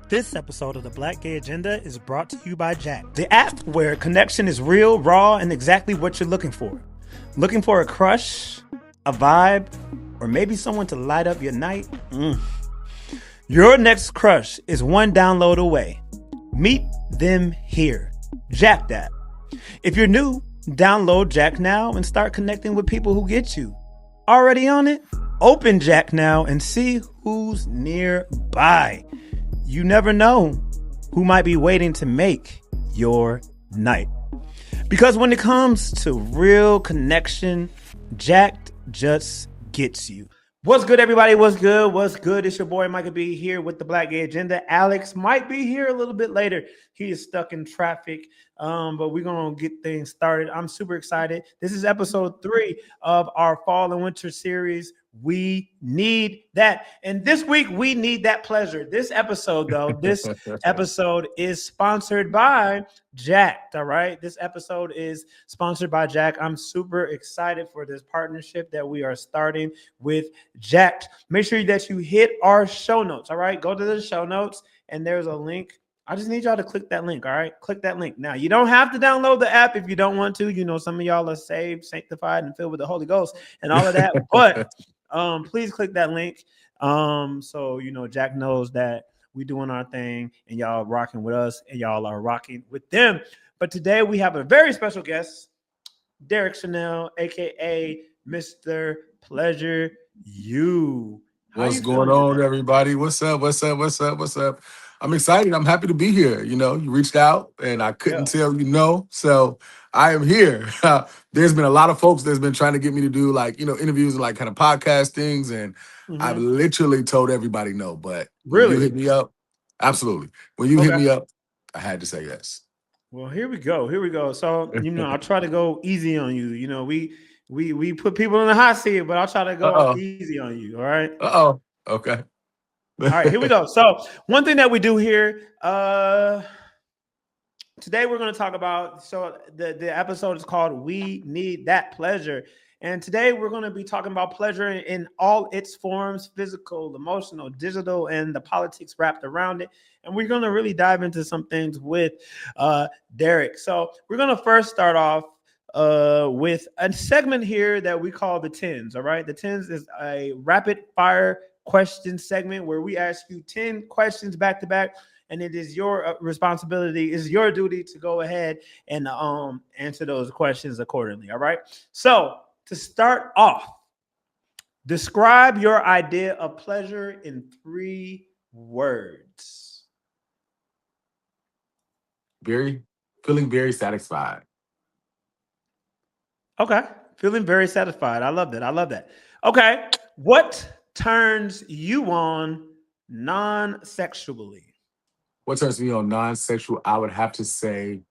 This episode of the Black Gay Agenda is brought to you by Jack, the app where connection is real, raw, and exactly what you're looking for. Looking for a crush, a vibe, or maybe someone to light up your night? Your next crush is one download away. Meet them here. Jack that. If you're new, download Jack now and start connecting with people who get you. Already on it? Open Jack now and see who's nearby. You never know who might be waiting to make your night. Because when it comes to real connection, Jack just gets you. What's good, everybody? What's good? What's good? It's your boy Micah B here with the Black Gay Agenda. Alex might be here a little bit later. He is stuck in traffic, but we're going to get things started. I'm super excited. This is episode 3 of our fall and winter series. We need that. And this week, we need that pleasure. This episode, though, this episode is sponsored by Jack. All right. This episode is sponsored by Jack. I'm super excited for this partnership that we are starting with Jack. Make sure that you hit our show notes. All right. Go to the show notes and there's a link. I just need y'all to click that link. All right. Click that link. Now, you don't have to download the app if you don't want to. You know, some of y'all are saved, sanctified, and filled with the Holy Ghost and all of that. But please click that link. So, you know, Jack knows that we doing our thing and y'all rocking with us and y'all are rocking with them. But today we have a very special guest, Derrick Chanel, aka Mr. PleasureU. What's going on, everybody? What's up? I'm excited. I'm happy to be here. You know, you reached out and I couldn't tell you no. So I am here. There's been a lot of folks that's been trying to get me to do interviews and kind of podcast things. And I've literally told everybody no. But when you hit me up, absolutely. When you hit me up, I had to say yes. Well, here we go. So, you know, I'll try to go easy on you. You know, we put people in the hot seat, but I'll try to go easy on you. All right. Okay. All right, here we go. So one thing that we do here, today we're going to talk about, so the episode is called We Need That Pleasure. And today we're going to be talking about pleasure in all its forms, physical, emotional, digital, and the politics wrapped around it. And we're going to really dive into some things with Derrick. So we're going to first start off with a segment here that we call the Tens. All right. The Tens is a rapid fire question segment where we ask you 10 questions back to back, and it is your responsibility, is your duty to go ahead and answer those questions accordingly. All right. So to start off, describe your idea of pleasure in 3 words. Feeling very satisfied. Okay. Feeling very satisfied. I love that. Okay. What turns you on non-sexually? What turns me on non-sexual? I would have to say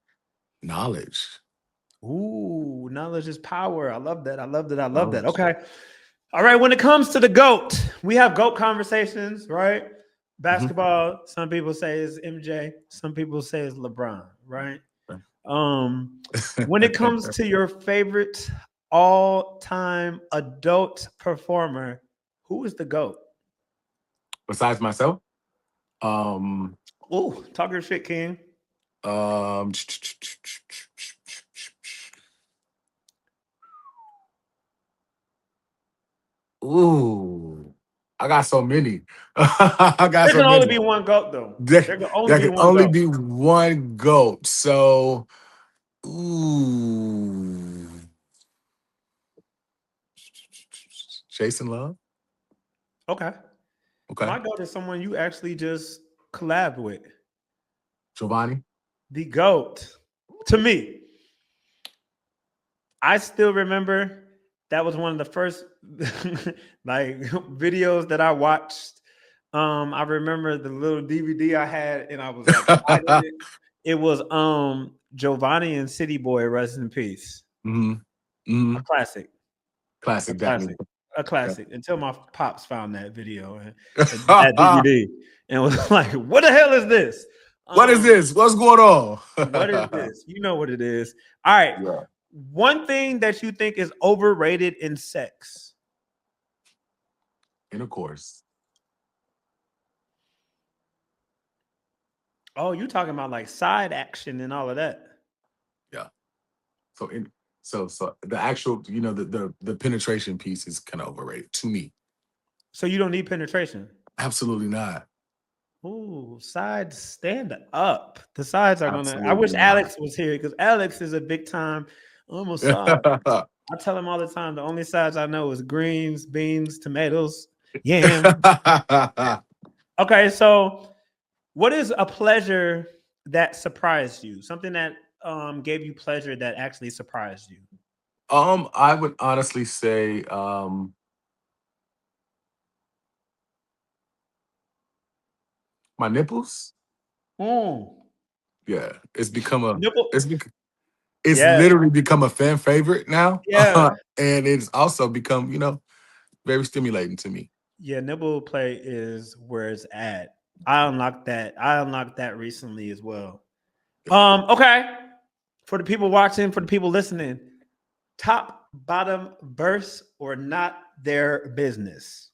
knowledge. Ooh, knowledge is power. I love that. Okay. All right. When it comes to the GOAT, we have GOAT conversations, right? Basketball, some people say is MJ, some people say is LeBron, right? When it comes to your favorite all-time adult performer, who is the GOAT? Besides myself? Ooh, talk your shit, King. Ooh, I got so many. There can only be one GOAT, though. There can only be one GOAT. So, ooh, Jason Love. Okay. My GOAT is someone you actually just collabed with. Giovanni. The GOAT. To me, I still remember that was one of the first videos that I watched. I remember the little DVD I had, and I was like, it was Giovanni and City Boy, rest in peace. A classic. A classic. Until my pops found that video and that DVD and was like, "What the hell is this? What is this? What's going on? What is this? You know what it is." All right. Yeah. One thing that you think is overrated in sex? Intercourse. Oh, you talking about like side action and all of that? Yeah. So so the actual, the penetration piece is kind of overrated to me. So you don't need penetration. Absolutely not. Ooh, sides stand up. The sides are gonna. I wish Absolutely not. Alex was here because Alex is a big time side. I tell him all the time the only sides I know is greens, beans, tomatoes, yam. Okay, so what is a pleasure that surprised you? Something that gave you pleasure that actually surprised you. I would honestly say my nipples. Mm. Yeah, it's become a Nipple. it's bec- it's Yeah, literally become a fan favorite now. yeah, And it's also become, very stimulating to me. yeah. Nipple play is where it's at. I unlocked that. I unlocked that recently as well. Okay. For the people watching, for the people listening, top, bottom, verse, or not their business.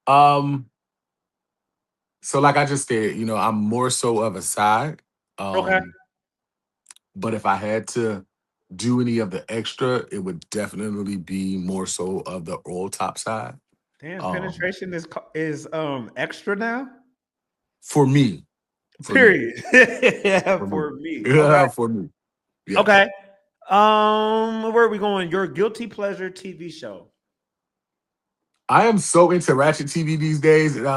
Um, so like I just said, I'm more so of a side. Okay. Um, but if I had to do any of the extra, it would definitely be more so of the oil top side. Damn, Um, penetration is extra now. for me, for me, Period. Yeah, for me, for me. Okay. for me, yes. Okay. Where are we going? Your guilty pleasure TV show. I am so into Ratchet TV these days, and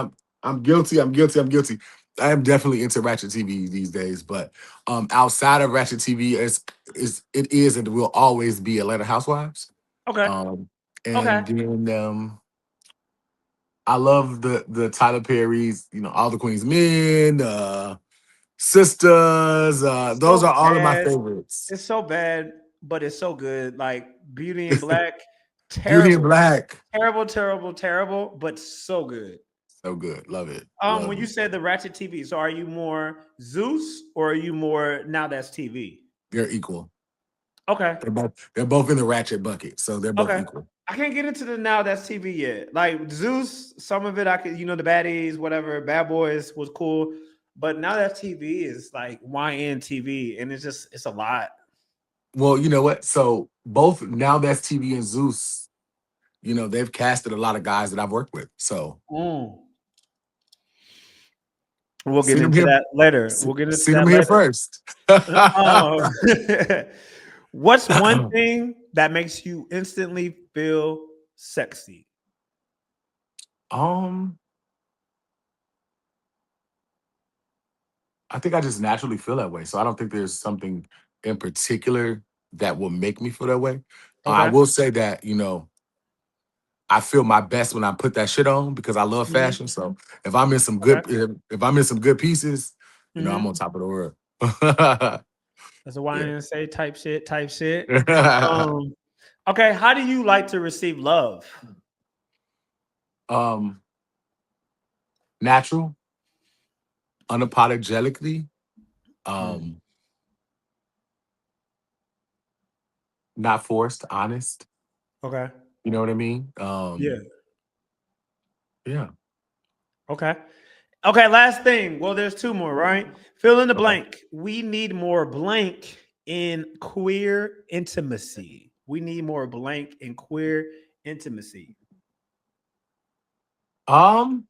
I'm guilty. I'm guilty. I'm guilty. I am definitely into Ratchet TV these days, but outside of Ratchet TV, it is and will always be Atlanta Housewives. Okay. Um, Okay. and then I love the Tyler Perry's, All the Queen's Men, Sisters. Those So are all of my bad. favorites. It's so bad, but it's so good. Like Beauty in Black, Beauty in terrible, Black, terrible, terrible, terrible, but so good. so good. Love it. Love When you it. said the Ratchet TV, so are you more Zeus or are you more Now That's TV? They're equal. Okay. They're both in the Ratchet bucket, so they're both Okay. equal. I can't get into the Now That's TV yet. Like Zeus, some of it I could, the baddies, whatever, Bad Boys was cool. But Now That's TV is like YN TV, and it's a lot. Well, you know what? So both Now That's TV and Zeus, they've casted a lot of guys that I've worked with. So Mm. We'll get seen them into here, that later. We'll get into seen them that here later. first. Um, what's one thing that makes you instantly feel sexy? um, I think I just naturally feel that way. So I don't think there's something in particular that will make me feel that way. I Okay. will say that, I feel my best when I put that shit on because I love Hmm. fashion. So if I'm in some Okay. good if I'm in some good pieces, I'm on Hmm. top of the world. That's a Yeah. YNSA type shit, type shit. Um, okay. How do you like to receive love? um, natural, unapologetically, Mm. um, not forced, honest. Okay. You know what I mean? Yeah. Yeah. Okay. Okay. Last thing. Well, there's two more, right? Fill in the Okay. blank. We need more blank in queer intimacy. We need more blank in queer intimacy. Um,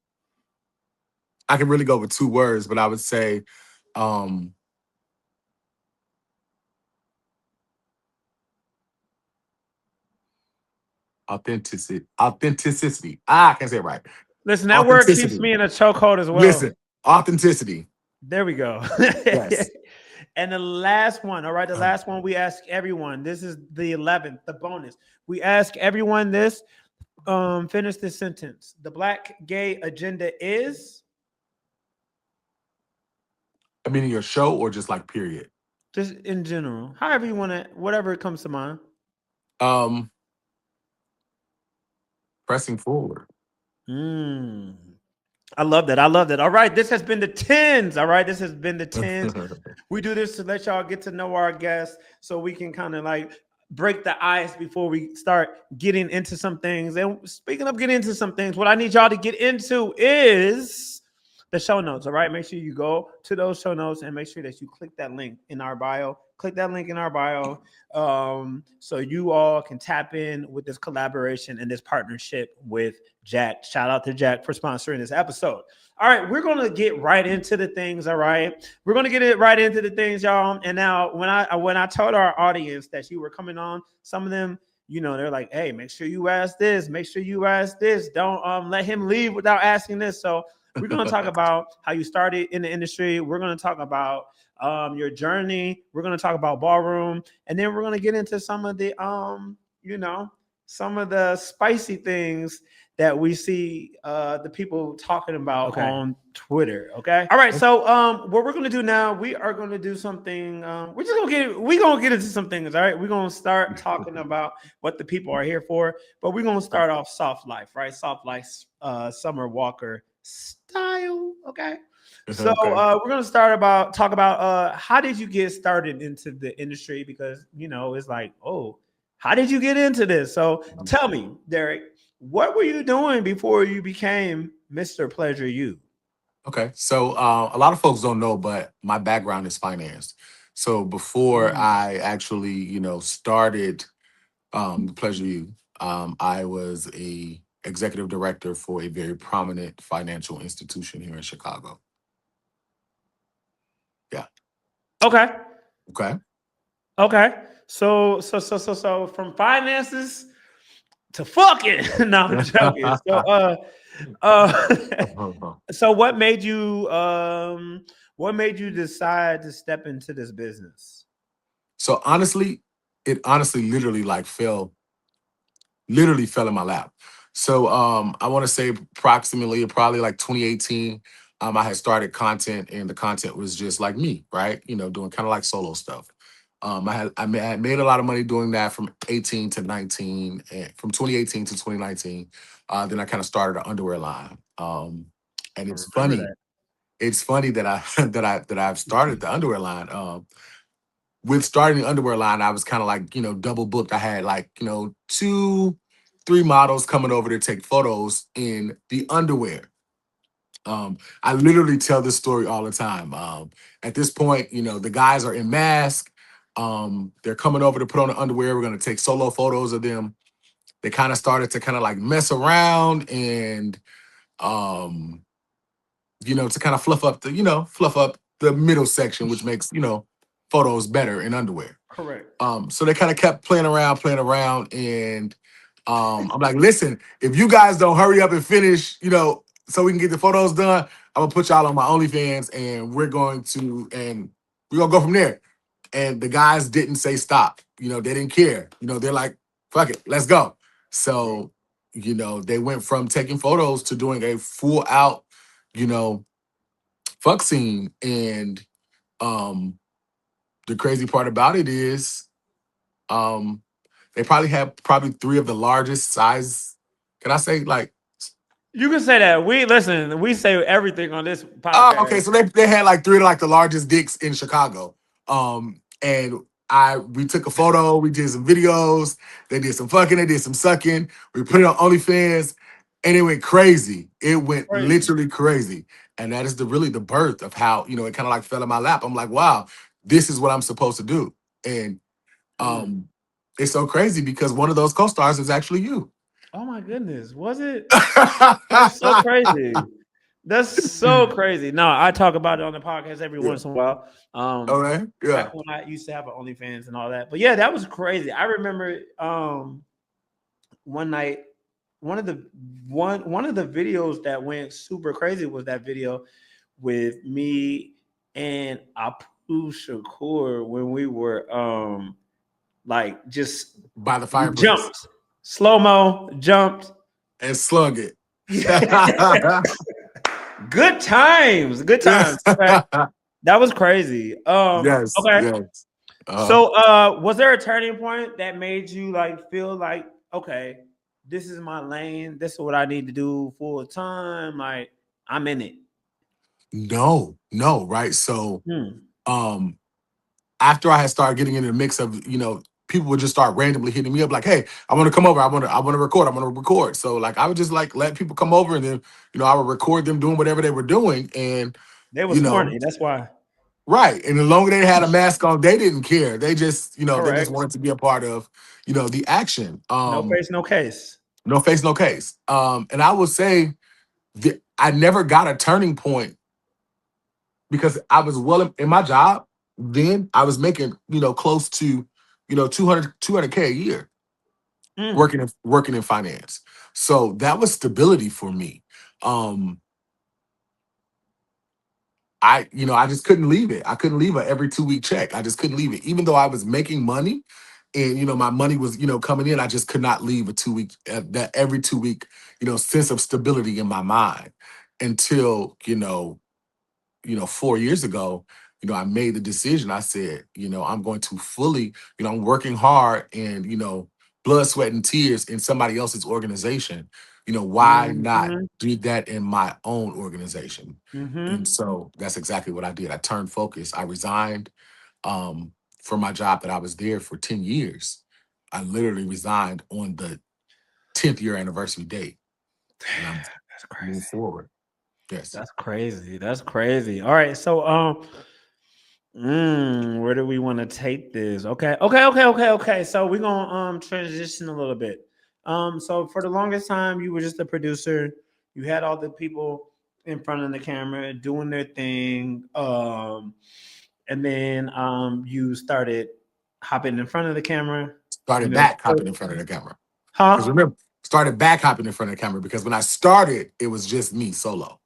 I can really go with two words, but I would say um authenticity. Authenticity. I can't say it right. Listen, that word keeps Authenticity. me in a chokehold as well. Listen, authenticity. There we go. Yes. And the last one, all right, the last one we ask everyone. This is the 11th, the bonus. We ask everyone this. Finish this sentence. The black gay agenda is I mean, in your show or just like period. just in general. However you want to, whatever comes to mind. Um, pressing forward. Mm. I love that. I love that. All right. This has been the tens. All right. This has been the tens. We do this to let y'all get to know our guests so we can kind of like break the ice before we start getting into some things. And speaking of getting into some things, what I need y'all to get into is the show notes. All right, make sure you go to those show notes and make sure that you click that link in our bio. Click that link in our bio, so you all can tap in with this collaboration and this partnership with Jack. Shout out to Jack for sponsoring this episode. All right, we're gonna get right into the things. All right, we're gonna get it right into the things, y'all. And now, when I told our audience that you were coming on, some of them, they're like, "Hey, make sure you ask this. Make sure you ask this. Don't let him leave without asking this." So we're gonna talk about how you started in the industry. We're gonna talk about your journey. We're gonna talk about ballroom, and then we're gonna get into some of the some of the spicy things that we see the people talking about on Twitter. Okay. All right. So what we're gonna do now, we are gonna do something. We're just gonna get into some things. All right. We're gonna start talking about what the people are here for, but we're gonna start off soft life, right? Soft life, Summer Walker style. Okay. So we're gonna talk about how did you get started into the industry, because it's like, oh, how did you get into this? So tell me, Derrick, what were you doing before you became Mr. PleasureU? Okay, so a lot of folks don't know, but my background is finance. So before I actually, started PleasureU, I was a executive director for a very prominent financial institution here in Chicago. Yeah. Okay. Okay. So from finances to fucking. No, I'm joking. So what made you decide to step into this business? So honestly, it literally fell in my lap. So I want to say probably like 2018, I had started content, and the content was just like me, right? Doing kind of like solo stuff. I had made a lot of money doing that from 18 to 19, and from 2018 to 2019. Then I kind of started an underwear line. And it's funny. It's funny that I've started the underwear line. With starting the underwear line, I was kind of like, double booked. I had like, 2-3 models coming over to take photos in the underwear. I literally tell this story all the time. At this point, the guys are in mask. They're coming over to put on the underwear. We're going to take solo photos of them. They kind of started to kind of like mess around and, to kind of fluff up the middle section, which makes, photos better in underwear. Correct. So they kind of kept playing around, and I'm like, listen, if you guys don't hurry up and finish, so we can get the photos done, I'm gonna put y'all on my OnlyFans, and we're gonna go from there. And the guys didn't say stop. They didn't care. They're like, fuck it, let's go. So, they went from taking photos to doing a full out, fuck scene. And the crazy part about it is they probably have 3 of the largest size. Can I say like? You can say that. We say everything on this podcast. Oh, okay. So they had like 3 of like the largest dicks in Chicago. And we took a photo, we did some videos, they did some fucking, they did some sucking, we put it on OnlyFans, and it went crazy. It went literally crazy. And that is really the birth of how, it kind of like fell in my lap. I'm like, wow, this is what I'm supposed to do. And it's so crazy because one of those co-stars is actually you. Oh my goodness. Was it? That's so crazy. That's so crazy. No, I talk about it on the podcast every once in a while. Okay. Yeah. Back when I used to have an OnlyFans and all that. But yeah, that was crazy. I remember one night, one of the videos that went super crazy was that video with me and Apu Shakur when we were like just by the fireplace. Jumped. Slow-mo, jumped. And slung it. Good times. Right? That was crazy. Yes. Okay. Yes. So was there a turning point that made you like feel like, okay, this is my lane, this is what I need to do full time, like I'm in it? No, right? So after I had started getting into the mix of, people would just start randomly hitting me up like, "Hey, I want to come over. I want to record. I want to record." So like I would just like let people come over, and then I would record them doing whatever they were doing, and They was you know, horny. That's why. right. And the longer they had a mask on, they didn't care. They just they just Correct. wanted to be a part of the action. No face, no case. No face, no case. And I will say that I never got a turning point because I was well in my job. Then I was making, close to, 200K a year Mm. working in finance. So that was stability for me. Um, I just couldn't leave it. I couldn't leave a every 2 week check. I just couldn't leave it. Even though I was making money and, my money was, coming in, I just could not leave a 2 week, that every 2 week, sense of stability in my mind until, 4 years ago, I made the decision. I said, I'm going to fully, I'm working hard and, blood, sweat, and tears in somebody else's organization. Why not Mm-hmm. do that in my own organization? Mm-hmm. And so that's exactly what I did. I turned focus. I resigned from my job that I was there for 10 years. I literally resigned on the 10th year anniversary date. And I'm That's moving crazy. forward. Yes. That's crazy. That's crazy. All right. So where do we want to take this? Okay. So we're gonna transition a little bit. So for the longest time you were just a producer. You had all the people in front of the camera doing their thing. And then you started hopping in front of the camera, you Started know. back hopping in front of the camera. Because Huh? remember, started back hopping in front of the camera because when I started, it was just me solo.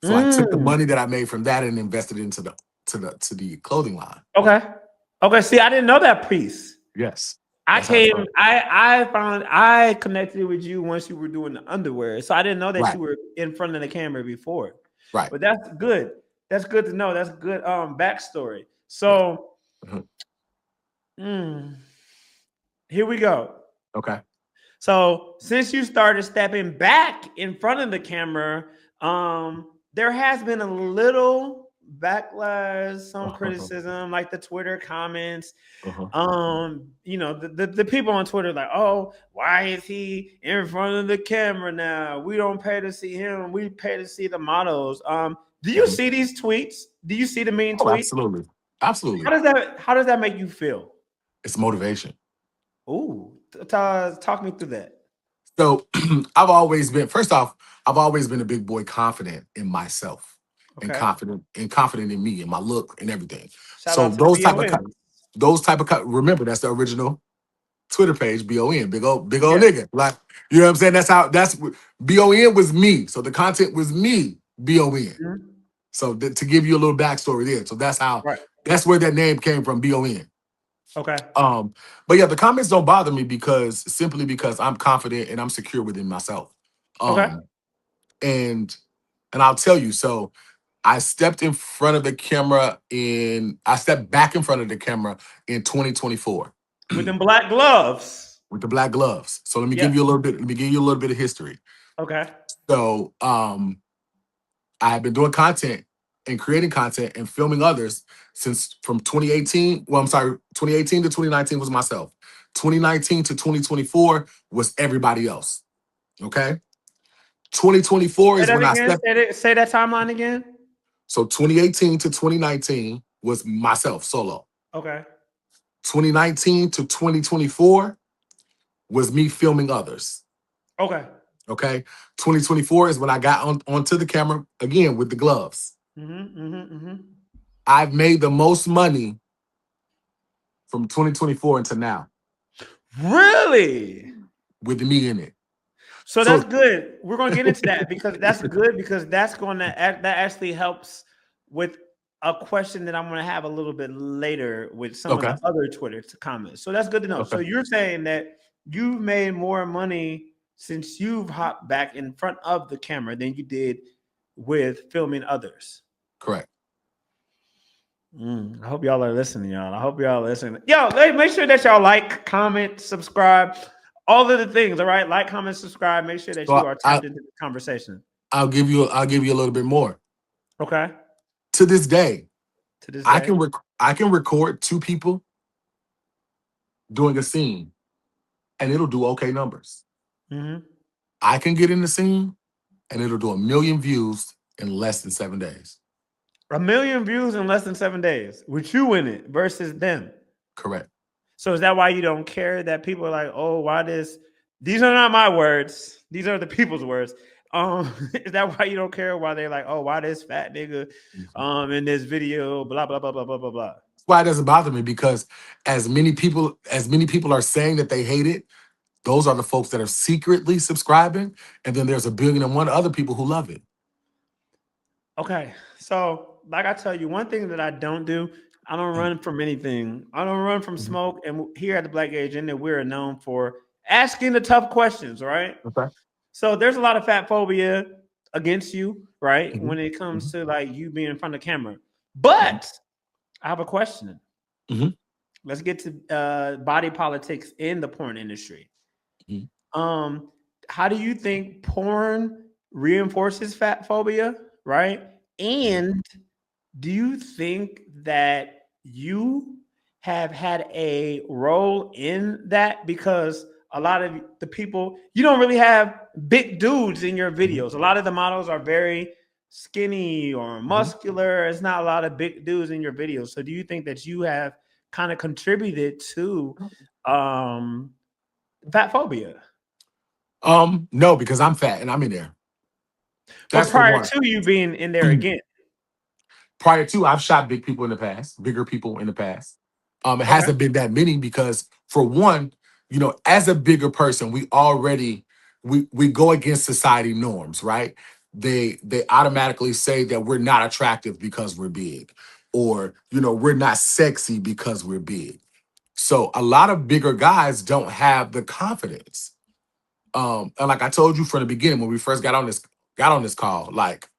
So I took the Mm. money that I made from that and invested into the clothing line. Okay. Okay. See, I didn't know that piece. Yes. I That's how it came, started. I connected with you once you were doing the underwear. So I didn't know that Right. you were in front of the camera before. Right. But that's good. That's good to know. That's good backstory. Yes. So Mhm. here we go. Okay. So since you started stepping back in front of the camera, there has been a little backlash, some criticism, like the Twitter comments. Uh-huh. The people on Twitter like, oh, why is he in front of the camera now? We don't pay to see him. We pay to see the models. Do you Mhm. see these tweets? Do you see the mean Oh, tweet? absolutely. Absolutely. How does that make you feel? It's motivation. Ooh, talk me through that. So I've always been, first off, I've always been a big boy confident in myself and Okay. confident in me and my look and everything. Shout So out to the BOM. remember, that's the original Twitter page, BON, big old Yeah. nigga. Like, you know what I'm saying? That's what BON was me. So the content was me, BON. Mhm. So to give you a little backstory there. So Right. that's where that name came from, BON. Okay. But yeah, the comments don't bother me simply because I'm confident and I'm secure within myself. Okay. Um, and I'll tell you, so I stepped back in front of the camera in 2024 With them black gloves. with the black gloves. So Yeah. let me give you a little bit of history. Okay. So I have been doing content and creating content and filming others since from 2018. Well, I'm sorry, 2018 to 2019 was myself. 2019 to 2024 was everybody else. Okay. 2024 Say is that when I again. stepped. Say that timeline again. So 2018 to 2019 was myself solo. Okay. 2019 to 2024 was me filming others. Okay. Okay. 2024 is when I got onto the camera again with the gloves. I've made the most money from 2024 until now Really? with me in it. So that's So good. We're gonna get into that because that's good because that's gonna that actually helps with a question that I'm gonna have a little bit later with some of okay, the other Twitter comments. So that's good to know. okay, So you're saying that you've made more money since you've hopped back in front of the camera than you did with filming others. correct. I hope y'all are listening, y'all. I hope y'all are listening. Yo, make sure that y'all like, comment, subscribe, all of the things. All right, like, comment, subscribe. Make sure that you So are tapped into the conversation. I'll give you a little bit more. Okay. To this day, To this I day. can I can record two people doing a scene, and it'll do okay numbers. Mm-hmm. I can get in the scene, and it'll do 1 million views in less than 7 days. 1 million views in less than 7 days with you in it versus them. Correct. So is that why you don't care that people are like, oh, why this? These are not my words. These are the people's words. Is that why you don't care why they're like, oh, why this fat nigga in this video, blah, blah, blah, blah, blah, blah, blah. That's why it doesn't bother me, because as many people are saying that they hate it, those are the folks that are secretly subscribing, and then there's 1,000,000,001 other people who love it. Okay. So, like I tell you, one thing that I don't do, I don't run from anything. I don't run from smoke. And here at the Black Gay Agenda, we're known for asking the tough questions, right? Okay. So there's a lot of fat phobia against you, right? Mhm. When it comes to like you being in front of the camera. But I have a question. Mhm. Let's get to body politics in the porn industry. Mhm. How do you think porn reinforces fat phobia, right? And do you think that you have had a role in that? Because a lot of the people, you don't really have big dudes in your videos. A lot of the models are very skinny or muscular. It's not a lot of big dudes in your videos. So do you think that you have kind of contributed to fat phobia? No, because I'm fat and I'm in there. But That's for prior one. to you being in there again. Prior to, I've shot big people in the past, bigger people in the past. It Okay. hasn't been that many because, for one, as a bigger person, we go against society norms, right? They automatically say that we're not attractive because we're big, or we're not sexy because we're big. So a lot of bigger guys don't have the confidence. And like I told you from the beginning when we first got on this call, like,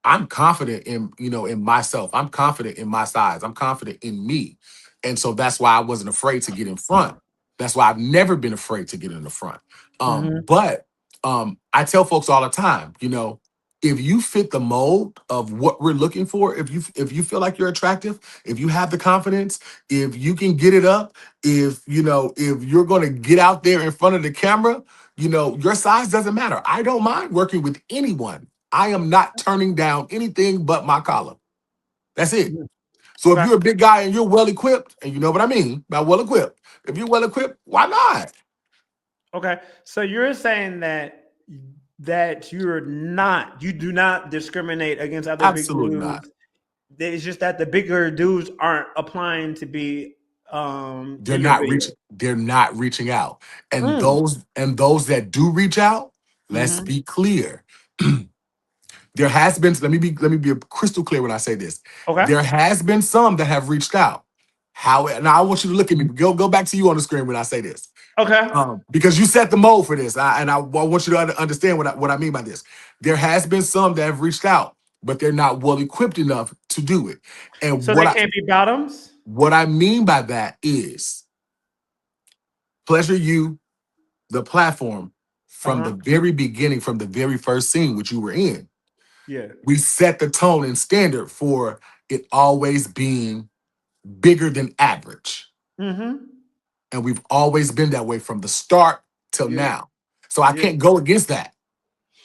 I'm confident in myself. I'm confident in my size. I'm confident in me. And so that's why I wasn't afraid to get in front. That's why I've never been afraid to get in the front. But I tell folks all the time, if you fit the mold of what we're looking for, if you feel like you're attractive, if you have the confidence, if you can get it up, if you're going to get out there in front of the camera, your size doesn't matter. I don't mind working with anyone. I am not turning down anything but my collar. That's it. So if Okay. you're a big guy and you're well equipped, and you know what I mean by well equipped, if you're well equipped, why not? Okay. So you're saying that you do not discriminate against other big Absolutely not. dudes. It's just that the bigger dudes aren't applying to be They're in your not video. reaching. They're not reaching out, and Mm. those that do reach out, let's Mhm. be clear. There has been. Let me be crystal clear when I say this. Okay. There has been some that have reached out. How now? I want you to look at me. Go back to you on the screen when I say this. Okay. Because you set the mold for this, I want you to understand what I mean by this. There has been some that have reached out, but they're not well equipped enough to do it. And So they can't be bottoms? what I mean by that is PleasureU, the platform, from the Uh-huh. very beginning, from the very first scene which you were in, Yeah. we set the tone and standard for it always being bigger than average. Mm-hmm. And we've always been that way from the start till Yeah. now. So I Yeah. can't go against that.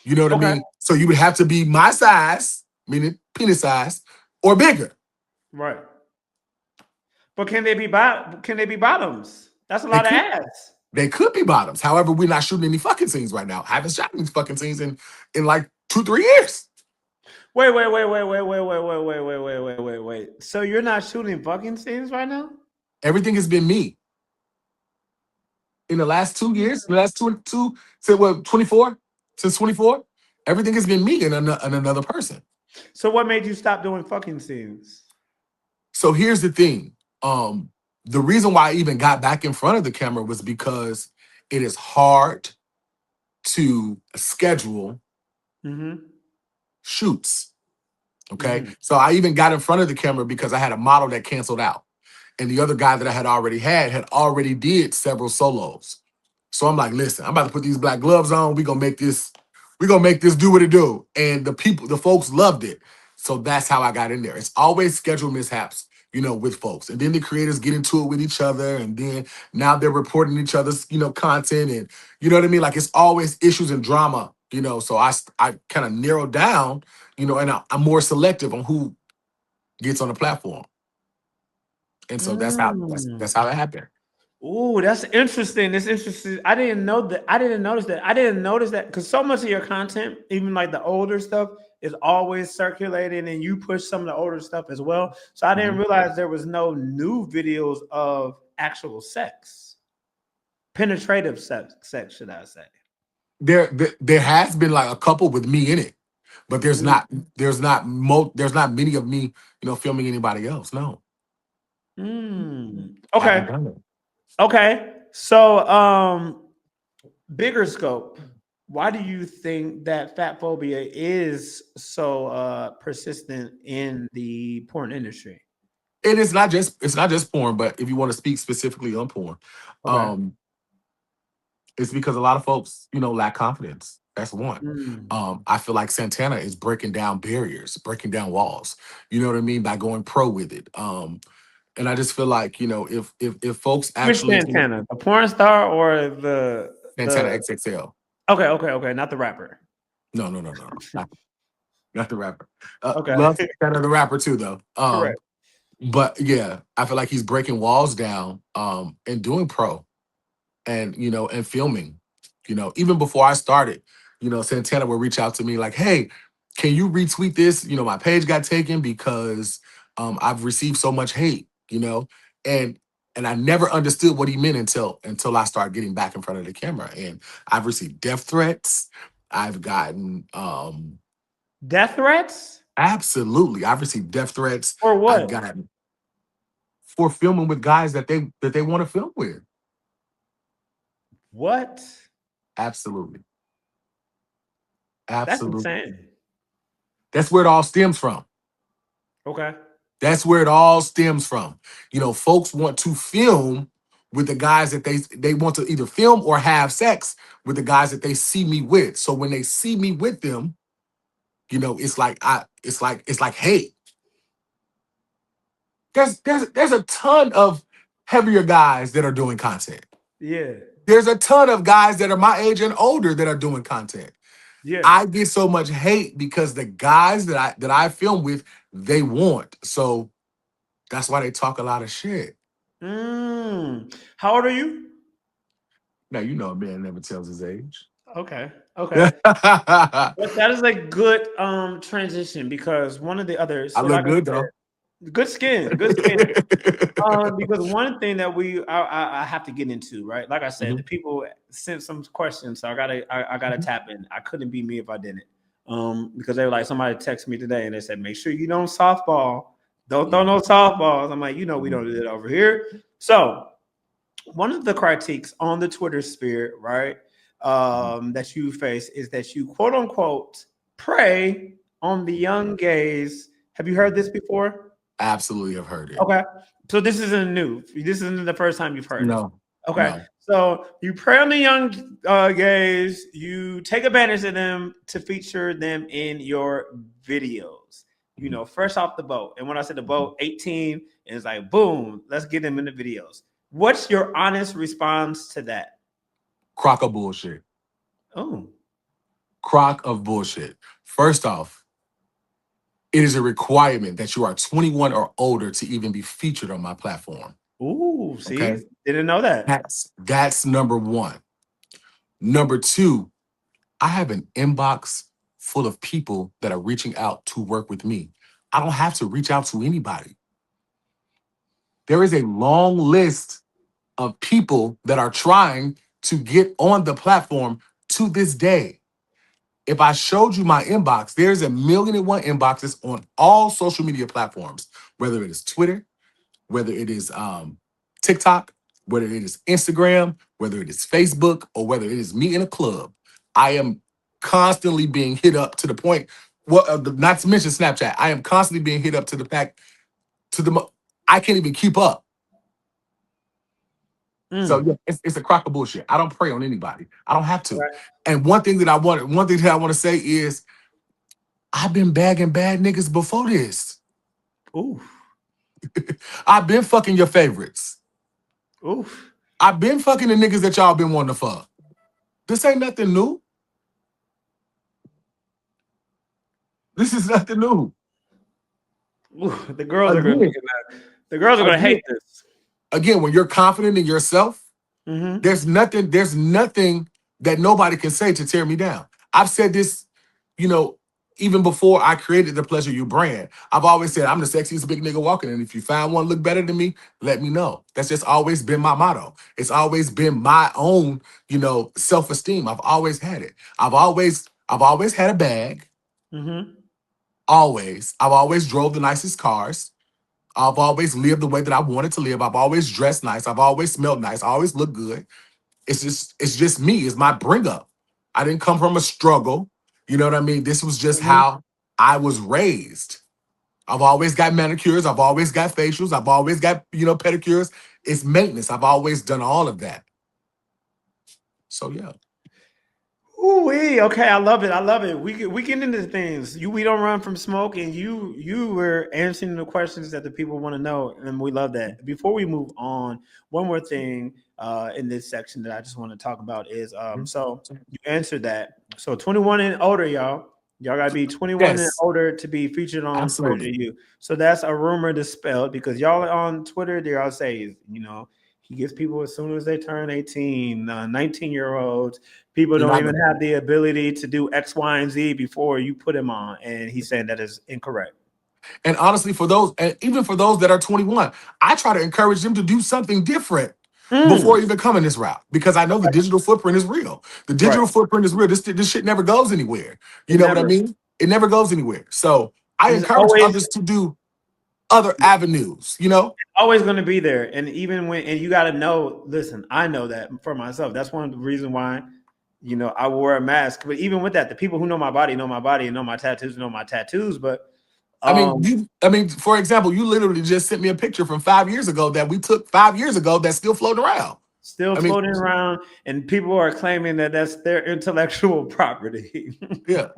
You know what I Okay. mean? So you would have to be my size, meaning penis size, or bigger. Right. But can they be bottoms? That's a They lot of could ass. they could be bottoms. However, we're not shooting any fucking scenes right now. I haven't shot any fucking scenes in like 2-3 years. Wait. So you're not shooting fucking scenes right now? Everything has been me. In the last 2 years, in the last two say what 24? Since 24, everything has been me and another person. So what made you stop doing fucking scenes? So here's the thing. The reason why I even got back in front of the camera was because it is hard to schedule shoots. Okay. So I even got in front of the camera because I had a model that canceled out. And the other guy that I had already did several solos. So I'm like, listen, I'm about to put these black gloves on. We're gonna make this do what it do. And the folks loved it. So that's how I got in there. It's always schedule mishaps with folks. And then the creators get into it with each other. And then now they're reporting each other's, content. And you know what I mean? Like it's always issues and drama, So I kind of narrow down, and I'm more selective on who gets on the platform. And so that's how Mm. that's how it happened. Ooh, that's interesting. That's interesting. I didn't know that. I didn't notice that. I didn't notice that because so much of your content, even like the older stuff, is always circulating, and you push some of the older stuff as well. So I didn't Mhm. realize there was no new videos of actual sex, penetrative sex, should I say? There has been like a couple with me in it, but there's Mm. not there's not many of me, filming anybody else. No, Mm. I haven't Okay. done it. Okay. So, bigger scope. Why do you think that fat phobia is so persistent in the porn industry? And it's not just porn, but if you want to speak specifically on porn, Okay. um, it's because a lot of folks, lack confidence. That's one. Mm. I feel like Santana is breaking down barriers, breaking down walls. You know what I mean by going pro with it. And I just feel like if folks Which actually, Santana, the porn star or Santana the? XXL. Okay, okay, okay, not the rapper. No, no, no, no, no. Not the rapper. Okay, Love Santana the rapper too, though. correct. But yeah, I feel like he's breaking walls down, and doing pro and and filming. Even before I started, Santana would reach out to me like, "Hey, can you retweet this? My page got taken because I've received so much hate." And I never understood what he meant until I started getting back in front of the camera, and I've received death threats. I've gotten Death threats absolutely. I've received death threats. or I've what? gotten for filming with guys that they want to film with. What? Absolutely. That's Absolutely. insane. That's where it all stems from. Okay. That's where it all stems from. Folks want to film with the guys that they want to either film or have sex with the guys that they see me with. So when they see me with them, it's like hate. There's a ton of heavier guys that are doing content. Yeah. There's a ton of guys that are my age and older that are doing content. Yeah. I get so much hate because the guys that I film with, they want. So that's why they talk a lot of shit. How old are you? Now a man never tells his age. Okay. Okay. I But that is a good transition because one of the others, so look like I good though. said, good skin. Because one thing that I have to get into, right? Like I said, the Mhm. people sent some questions, so I gotta tap in. I couldn't be me if I didn't. Because they were like, somebody texted me today and they said, make sure you don't softball, don't throw no softballs. I'm like, we don't do that over here. So one of the critiques on the Twitter sphere, right, that you face is that you quote unquote prey on the young gays. Have you heard this before? Absolutely have heard it. Okay. So this isn't new. This isn't the first time you've heard it. No, Okay. no. So you prey on the young gays, you take advantage of them to feature them in your videos. Mhm. Fresh off the boat. And when I said the boat, 18, and it's like, boom, let's get them in the videos. What's your honest response to that? Crock of bullshit. Oh, Crock of bullshit. First off, it is a requirement that you are 21 or older to even be featured on my platform. ooh, Okay. see, didn't know that. That's number one. Number two, I have an inbox full of people that are reaching out to work with me. I don't have to reach out to anybody. There is a long list of people that are trying to get on the platform to this day. If I showed you my inbox, there's 1,000,001 inboxes on all social media platforms, whether it is Twitter, whether it is TikTok, whether it is Instagram, whether it is Facebook, or whether it is me in a club. I am constantly being hit up to the point. Well, not to mention Snapchat. I am constantly being hit up to the fact to the I can't even keep up. So Mm, yeah, it's a crock of bullshit. I don't prey on anybody. I don't have to. right. And one thing that I want to say is I've been bagging bad niggas before this. Ooh, I've been fucking your favorites. Oof. I've been fucking the niggas that y'all been wanting to fuck. This ain't nothing new. This is nothing new. Oof. The girls are gonna be Again, mad. The girls are gonna again, hate this. again, when you're confident in yourself, Mm-hmm. there's nothing that nobody can say to tear me down. I've said this, you know, even before I created the PleasureU brand. I've always said I'm the sexiest big nigga walking, and if you find one look better than me, let me know. That's just always been my motto. It's always been my own, self-esteem. I've always had it. I've always had a bag. Mm-hmm. Always. I've always drove the nicest cars. I've always lived the way that I wanted to live. I've always dressed nice. I've always smelled nice. I always look good. It's just me. It's my bring up. I didn't come from a struggle. You know what I mean? This was just Mm-hmm. how I was raised. I've always got manicures. I've always got facials. I've always got, pedicures. It's maintenance. I've always done all of that. So yeah. Ooh, okay, I love it. I love it. We get into things. We don't run from smoke, and you were answering the questions that the people want to know, and we love that. Before we move on, one more thing in this section that I just want to talk about is so you answered that. So 21 and older, y'all gotta be 21 and Yes, older to be featured on absolutely. PleasureU. So that's a rumor dispelled because y'all on Twitter they all say he gets people as soon as they turn 18, 19-year-olds. People You're don't not even gonna. have the ability to do X, Y, and Z before you put him on. And he's saying that is incorrect. And honestly, for those, and even for those that are 21, I try to encourage them to do something different Mm, before even coming this route because I know the digital footprint is real. The right. digital footprint is real. This shit never goes anywhere. You It know what I never. mean? It never goes anywhere. So I It's encourage always others to do other avenues. always going to be there. And even when and you got to know. Listen, I know that for myself. That's one of the reasons why I wore a mask. But even with that, the people who know my body and know my tattoos know my tattoos. But um, For example, you literally just sent me a picture from 5 years ago that we took 5 years ago that's still floating around. still I mean, floating around, and people are claiming that that's their intellectual property. yeah,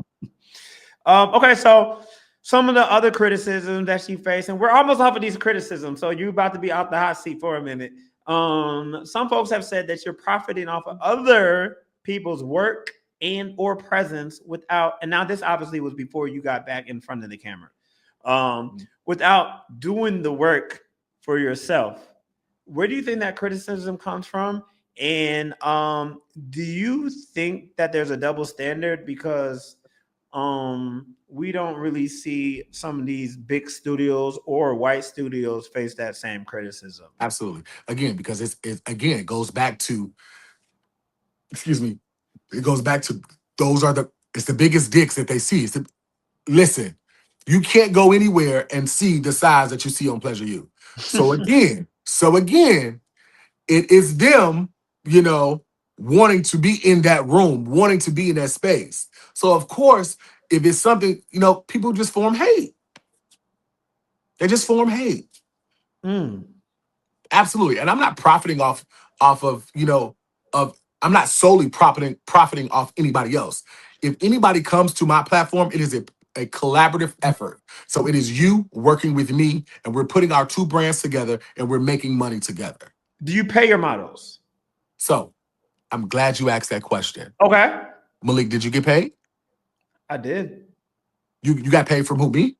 Okay, so some of the other criticisms that she faced, and we're almost off of these criticisms, so you're about to be out the hot seat for a minute. Some folks have said that you're profiting off of other people's work and or presence without, and now this obviously was before you got back in front of the camera, without doing the work for yourself. Where do you think that criticism comes from? And do you think that there's a double standard because we don't really see some of these big studios or white studios face that same criticism? absolutely. Again, because it goes back to, excuse me, it goes back to it's the biggest dicks that they see. Listen, you can't go anywhere and see the size that you see on PleasureU. So again, it is them, wanting to be in that room, wanting to be in that space. So of course, if it's something, people just form hate. They just form hate. Mm. Absolutely. And I'm not profiting off of, of I'm not solely profiting off anybody else. If anybody comes to my platform, it is a collaborative effort. So it is you working with me, and we're putting our two brands together and we're making money together. Do you pay your models? So I'm glad you asked that question. Okay, Malik, did you get paid? I did. You got paid from who? Me?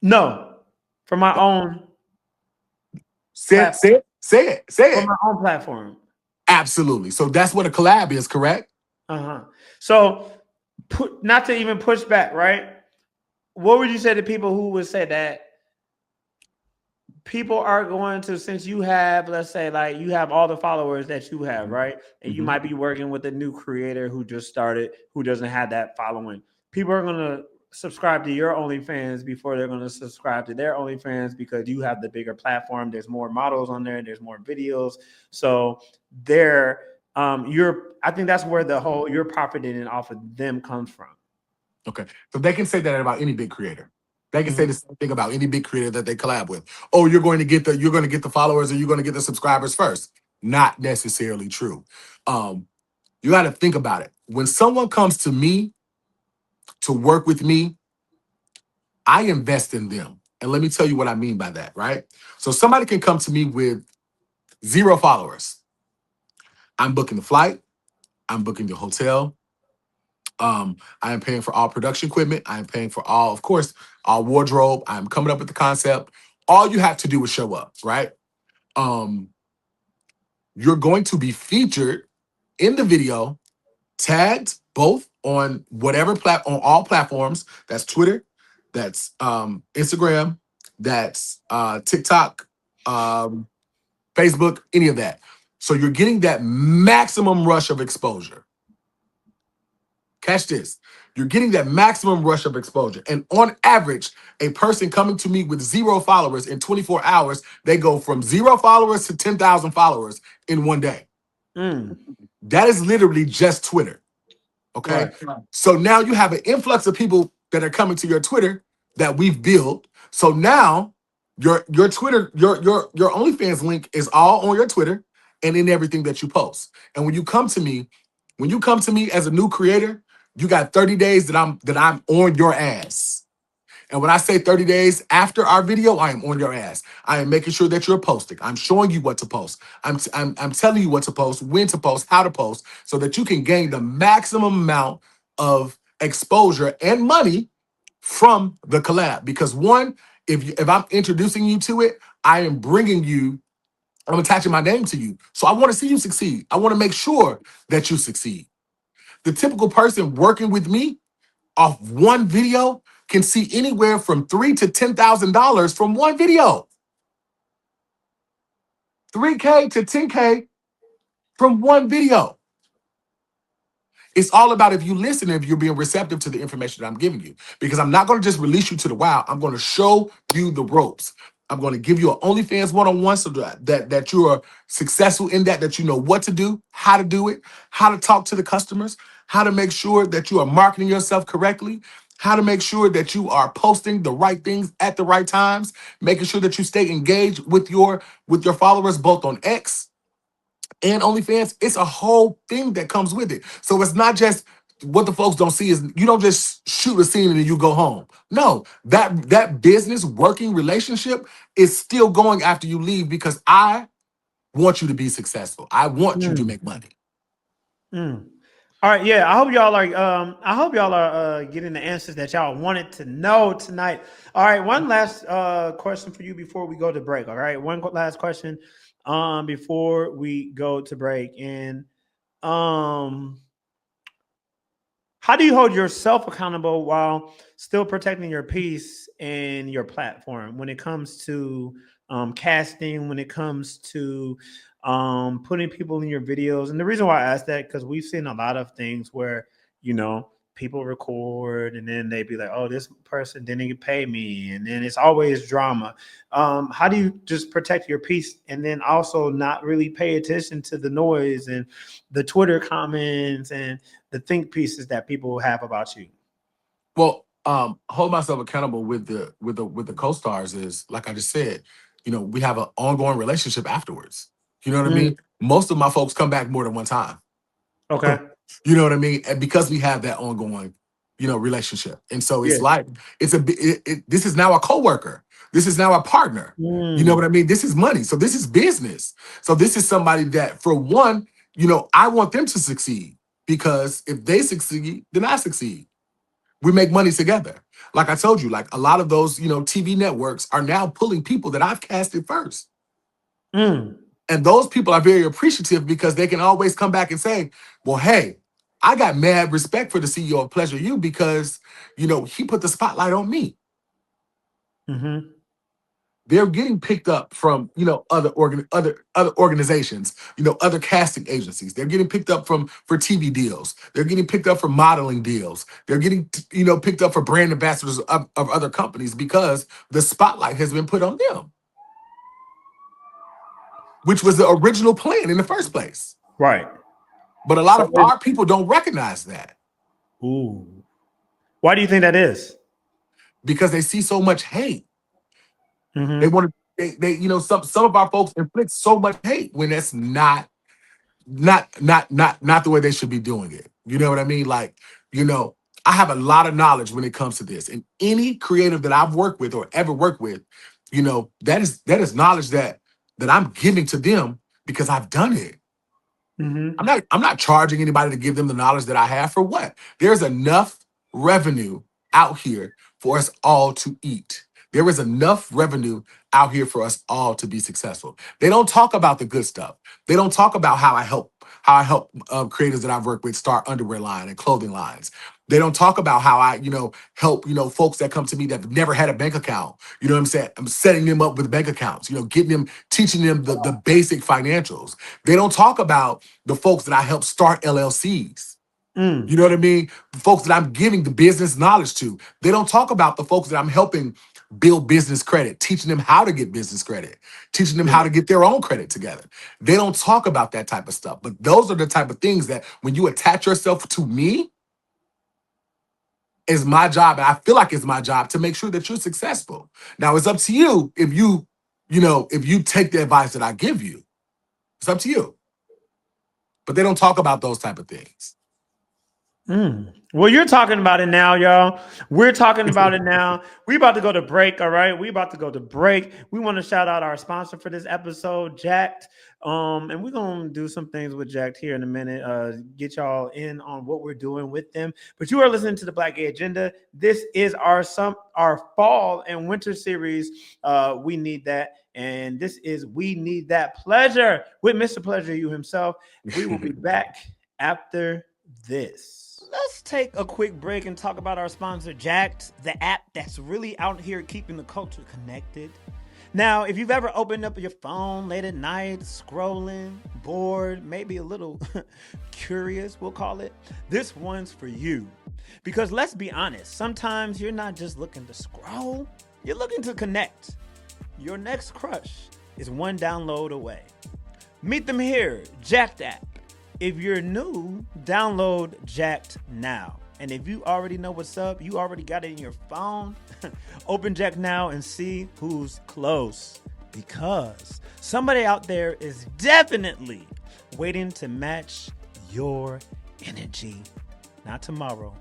No, for my own Say it, say platform. it, say it, say For it. my own platform. Absolutely. So that's what a collab is, correct? Uh-huh. So, not to even push back, right? What would you say to people who would say that people are going to, since you have, let's say, like you have all the followers that you have, right? And you Mhm. might be working with a new creator who just started, who doesn't have that following. People are going to subscribe to your OnlyFans before they're going to subscribe to their OnlyFans because you have the bigger platform. There's more models on there. There's more videos. So there, I think that's where the whole you're profiting off of them comes from. Okay. So they can say that about any big creator. They can say Mhm. the same thing about any big creator that they collab with. Oh, you're going to get the followers or you're going to get the subscribers first. Not necessarily true. Um, you got to think about it. When someone comes to me to work with me, I invest in them. And let me tell you what I mean by that, right? So somebody can come to me with 0 followers. I'm booking the flight. I'm booking the hotel. I am paying for all production equipment. I am paying for all, of course, all wardrobe. I'm coming up with the concept. All you have to do is show up, right? Um, you're going to be featured in the video, tagged both on whatever on all platforms. That's Twitter, that's Instagram, that's TikTok, Facebook, any of that. So you're getting that maximum rush of exposure. Catch this. You're getting that maximum rush of exposure. And on average, a person coming to me with 0 followers in 24 hours, they go from 0 followers to 10,000 followers in one day. That is literally just Twitter. Okay. Right. So now you have an influx of people that are coming to your Twitter that we've built. So now your Twitter, your OnlyFans link is all on your Twitter and in everything that you post. And when you come to me as a new creator, you got 30 days that I'm on your ass. And when I say 30 days after our video, I am on your ass. I am making sure that you're posting. I'm showing you what to post. I'm telling you what to post, when to post, how to post, so that you can gain the maximum amount of exposure and money from the collab. Because one, if I'm introducing you to it, I am bringing you, I'm attaching my name to you. So I want to see you succeed. I want to make sure that you succeed. The typical person working with me off one video can see anywhere from $3,000 to $10,000 from one video. $3K to $10K from one video. It's all about if you listen, if you're being receptive to the information that I'm giving you. Because I'm not going to just release you to the wild. I'm going to show you the ropes. I'm going to give you an OnlyFans one-on-one so that you are successful in that you know what to do, how to do it, how to talk to the customers, how to make sure that you are marketing yourself correctly, how to make sure that you are posting the right things at the right times, making sure that you stay engaged with your followers both on X and OnlyFans. It's a whole thing that comes with it. So it's not just what the folks don't see is you don't just shoot a scene and then you go home. No, that business working relationship is still going after you leave because I want you to be successful. I want you to make money. All right, yeah. I hope y'all are getting the answers that y'all wanted to know tonight. All right, one last question for you before we go to break. All right, one last question before we go to break. And how do you hold yourself accountable while still protecting your peace and your platform when it comes to casting, when it comes to putting people in your videos? And the reason why I asked that, because we've seen a lot of things where, people record and then they be like, oh, this person didn't pay me. And then it's always drama. How do you just protect your peace and then also not really pay attention to the noise and the Twitter comments and the think pieces that people have about you? Well, hold myself accountable with the co-stars is, like I just said, we have an ongoing relationship afterwards. You know what I mean? Most of my folks come back more than one time. Okay. You know what I mean? And because we have that ongoing, relationship. And so it's like, this is now a coworker. This is now a partner. You know what I mean? This is money. So this is business. So this is somebody that, for one, I want them to succeed, because if they succeed, then I succeed. We make money together. Like I told you, like a lot of those, TV networks are now pulling people that I've casted first. And those people are very appreciative because they can always come back and say, well, hey, I got mad respect for the CEO of PleasureU because, he put the spotlight on me. They're getting picked up from, other organizations, other casting agencies. They're getting picked up for TV deals. They're getting picked up for modeling deals. They're getting, picked up for brand ambassadors of other companies because the spotlight has been put on them, which was the original plan in the first place. Right. But a lot of our people don't recognize that. Ooh. Why do you think that is? Because they see so much hate. They want to, they some of our folks inflict so much hate when that's not the way they should be doing it. You know what I mean? Like, I have a lot of knowledge when it comes to this. And any creative that I've worked with or ever worked with, that is knowledge that I'm giving to them because I've done it. Mm-hmm. I'm not charging anybody to give them the knowledge that I have for what? There's enough revenue out here for us all to eat. There is enough revenue out here for us all to be successful. They don't talk about the good stuff. They don't talk about how I help creators that I've worked with start underwear line and clothing lines. They don't talk about how I, help, folks that come to me that have never had a bank account. You know what I'm saying? I'm setting them up with bank accounts, getting them, teaching them the basic financials. They don't talk about the folks that I help start LLCs. You know what I mean? The folks that I'm giving the business knowledge to. They don't talk about the folks that I'm helping build business credit, teaching them how to get business credit, teaching them how to get their own credit together. They don't talk about that type of stuff. But those are the type of things that when you attach yourself to me, is my job, and I feel like it's my job to make sure that you're successful. Now it's up to you if you take the advice that I give you. It's up to you. But they don't talk about those type of things. Well, you're talking about it now, y'all. We're talking about it now. We about to go to break, all right? We about to go to break. We want to shout out our sponsor for this episode, Jacked. And we're gonna do some things with Jacked here in a minute. Get y'all in on what we're doing with them. But you are listening to the Black Gay Agenda. This is our fall and winter series. We need that. And this is We Need That Pleasure with Mr. PleasureU himself. We will be back after this. Let's take a quick break and talk about our sponsor, Jacked, the app that's really out here keeping the culture connected. Now, if you've ever opened up your phone late at night, scrolling, bored, maybe a little curious, we'll call it, this one's for you. Because let's be honest, sometimes you're not just looking to scroll, you're looking to connect. Your next crush is one download away. Meet them here, Jacked app. If you're new, download Jacked now. And if you already know what's up, you already got it in your phone, open Jacked now and see who's close. Because somebody out there is definitely waiting to match your energy. Not tomorrow,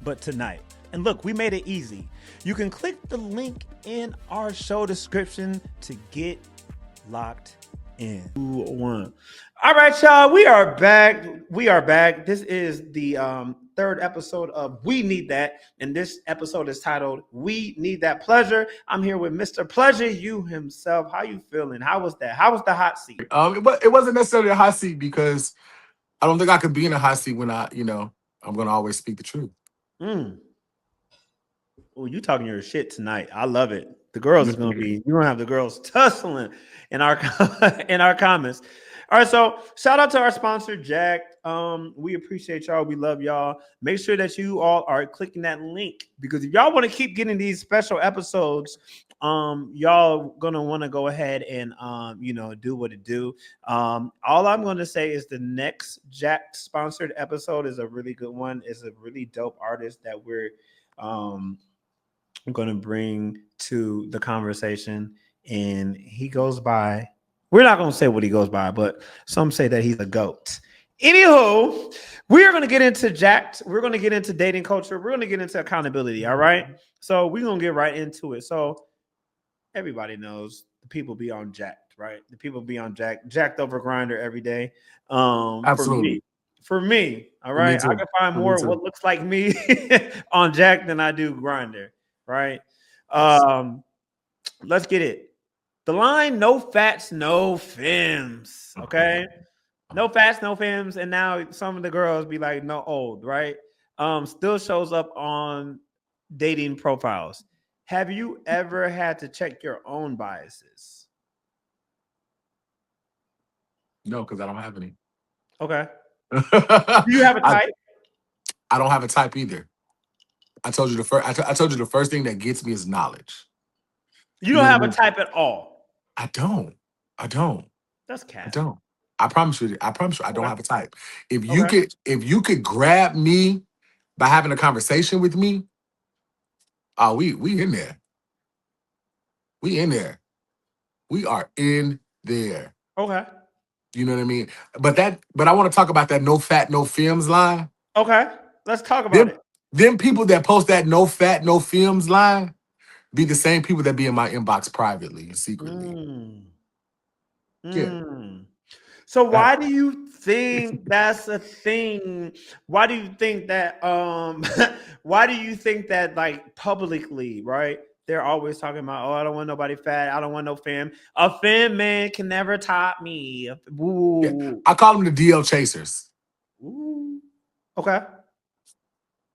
but tonight. And look, we made it easy. You can click the link in our show description to get locked in. 2, 1. All right, y'all. We are back. This is the third episode of We Need That, and this episode is titled We Need That Pleasure. I'm here with Mr. PleasureU himself. How you feeling? How was that? How was the hot seat? It wasn't necessarily a hot seat because I don't think I could be in a hot seat when I'm going to always speak the truth. Oh, you talking your shit tonight. I love it. The girls is going to be, you're going to have the girls tussling in our comments. All right, so shout out to our sponsor, Jacked. We appreciate y'all. We love y'all. Make sure that you all are clicking that link because if y'all want to keep getting these special episodes, y'all gonna want to go ahead and do what it do. All I'm going to say is the next Jacked sponsored episode is a really good one. It's a really dope artist that we're going to bring to the conversation, and he goes by. We're not going to say what he goes by, but some say that he's a goat. Anywho, we're going to get into Jacked. We're going to get into dating culture. We're going to get into accountability. All right. So we're going to get right into it. So everybody knows the people be on Jacked, right? The people be on Jacked over Grindr every day. Absolutely. For me, all right. I can find more what looks like me on Jacked than I do Grindr, right? Let's get it. The line, no fats, no femmes. Okay. No fats, no femmes. And now some of the girls be like, no old, right? Still shows up on dating profiles. Have you ever had to check your own biases? No, because I don't have any. Okay. Do you have a type? I don't have a type either. I told you the first thing that gets me is knowledge. You don't have a type at all. I don't. That's cat. I don't. I promise you. I don't have a type. If you could grab me by having a conversation with me, we in there. We in there. We are in there. Okay. You know what I mean? But I want to talk about that no fat, no femmes line. Okay. Let's talk about it. Them people that post that no fat, no films line be the same people that be in my inbox privately and secretly. Mm. Yeah. Mm. So That- why do you think that's a thing? Why do you think that why do you think that like publicly, right? They're always talking about, oh, I don't want nobody fat, I don't want no femme. A femme man can never top me. yeah. Woo. I call them the DL chasers. Ooh. Okay.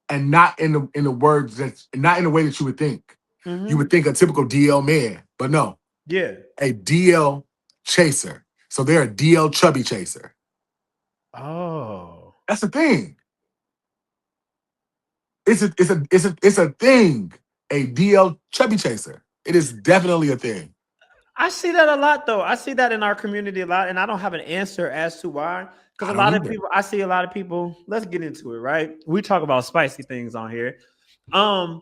And not in the words that not in the way that you would think. You Mm-hmm. would think a typical DL man, but no, Yeah. a DL chaser. So they're a DL chubby chaser. Oh. That's the thing. It's a thing. A DL chubby chaser. It is definitely a thing. I see that a lot though. I see that in our community a lot, and I don't have an answer as to why. Because I a don't lot of either. people, I see a lot of people. Let's get into it, right? We talk about spicy things on here. Um,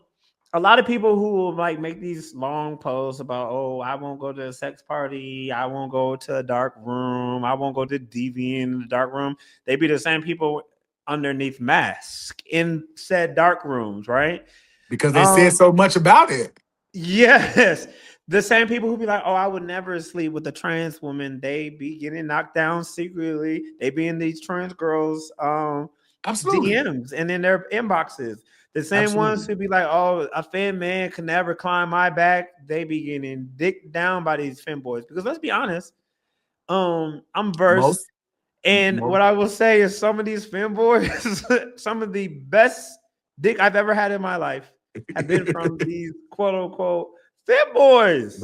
a lot of people who will like make these long posts about, oh, I won't go to a sex party, I won't go to a dark room, I won't go to deviant in the dark room. They be the same people underneath mask in said dark rooms, right? Because they said Um, so much about it. Yes. The same people who be like, oh, I would never sleep with a trans woman. They be getting knocked down secretly. They be in these trans girls Absolutely. DMs and in their inboxes. The same ones Absolutely. who be like, oh, a femme man can never climb my back. They be getting dicked down by these femboys. Because let's be honest, I'm versed. Most, And most what I will say is some of these femboys, some of the best dick I've ever had in my life have been from these quote unquote femboys.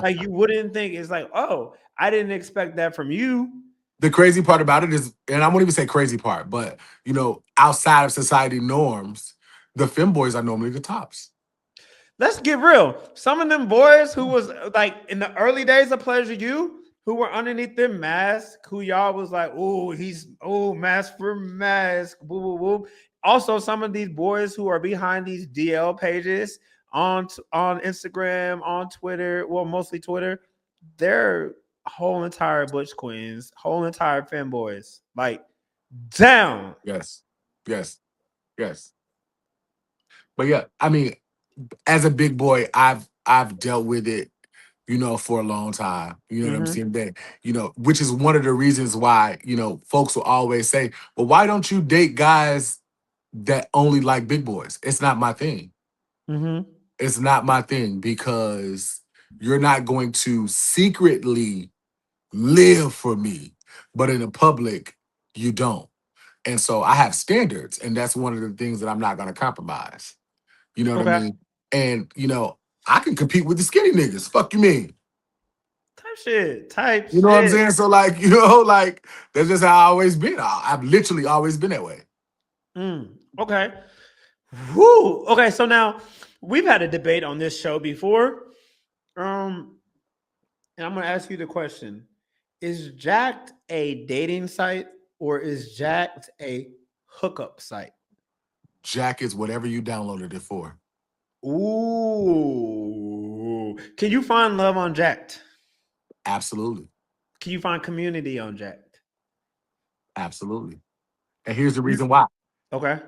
Like you wouldn't think it's like, oh, I didn't expect that from you. the crazy part about it is, and I won't even say crazy part, but outside of society norms, the femboys are normally the tops. Let's get real. Some of them boys who was like in the early days of PleasureU, who were underneath their mask, who y'all was like, oh, he's mask for mask, boo boo boo. Also, some of these boys who are behind these DL pages on Instagram, on Twitter, well, mostly Twitter, they're whole entire butch queens, whole entire femboys, like down. Yes, yes, yes. But yeah, I mean, as a big boy, I've dealt with it, for a long time. You know what I'm Mm-hmm. saying? Which is one of the reasons why, folks will always say, well, why don't you date guys that only like big boys? It's not my thing. Mm-hmm. It's not my thing because you're not going to secretly live for me, but in the public, you don't. And so I have standards, and that's one of the things that I'm not going to compromise. You know what I Okay. mean? And I can compete with the skinny niggas. Fuck you mean? Type shit. Type You know what I'm shit. saying? So like, like that's just how I always been. I've literally always been that way. Okay. Whoo. Okay. So now we've had a debate on this show before. Um, and I'm gonna ask you the question: is Jacked a dating site or is Jacked a hookup site? Jack is whatever you downloaded it for. Ooh. Can you find love on Jacked? Absolutely. Can you find community on Jacked? Absolutely. And here's the You reason why. okay?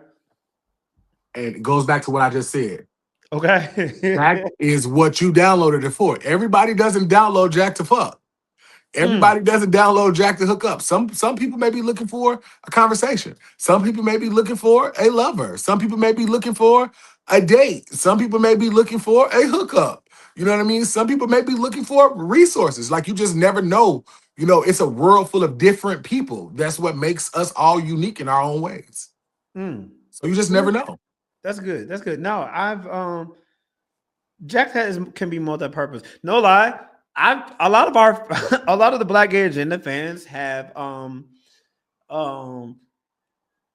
And it goes back to what I just said. Jack Okay. is what you downloaded it for. Everybody doesn't download Jack to fuck. Mm, Everybody doesn't download Jack to hook up. Some people may be looking for a conversation. Some people may be looking for a lover. Some people may be looking for a date. Some people may be looking for a hookup. You know what I mean? Some people may be looking for resources. Like you just never know. It's a world full of different people. That's what makes us all unique in our own ways. mm. So you just never know. That's good. That's good. No, I've Jack can be multi-purpose. No lie. I've a lot of our a lot of the Black Gay Agenda fans have um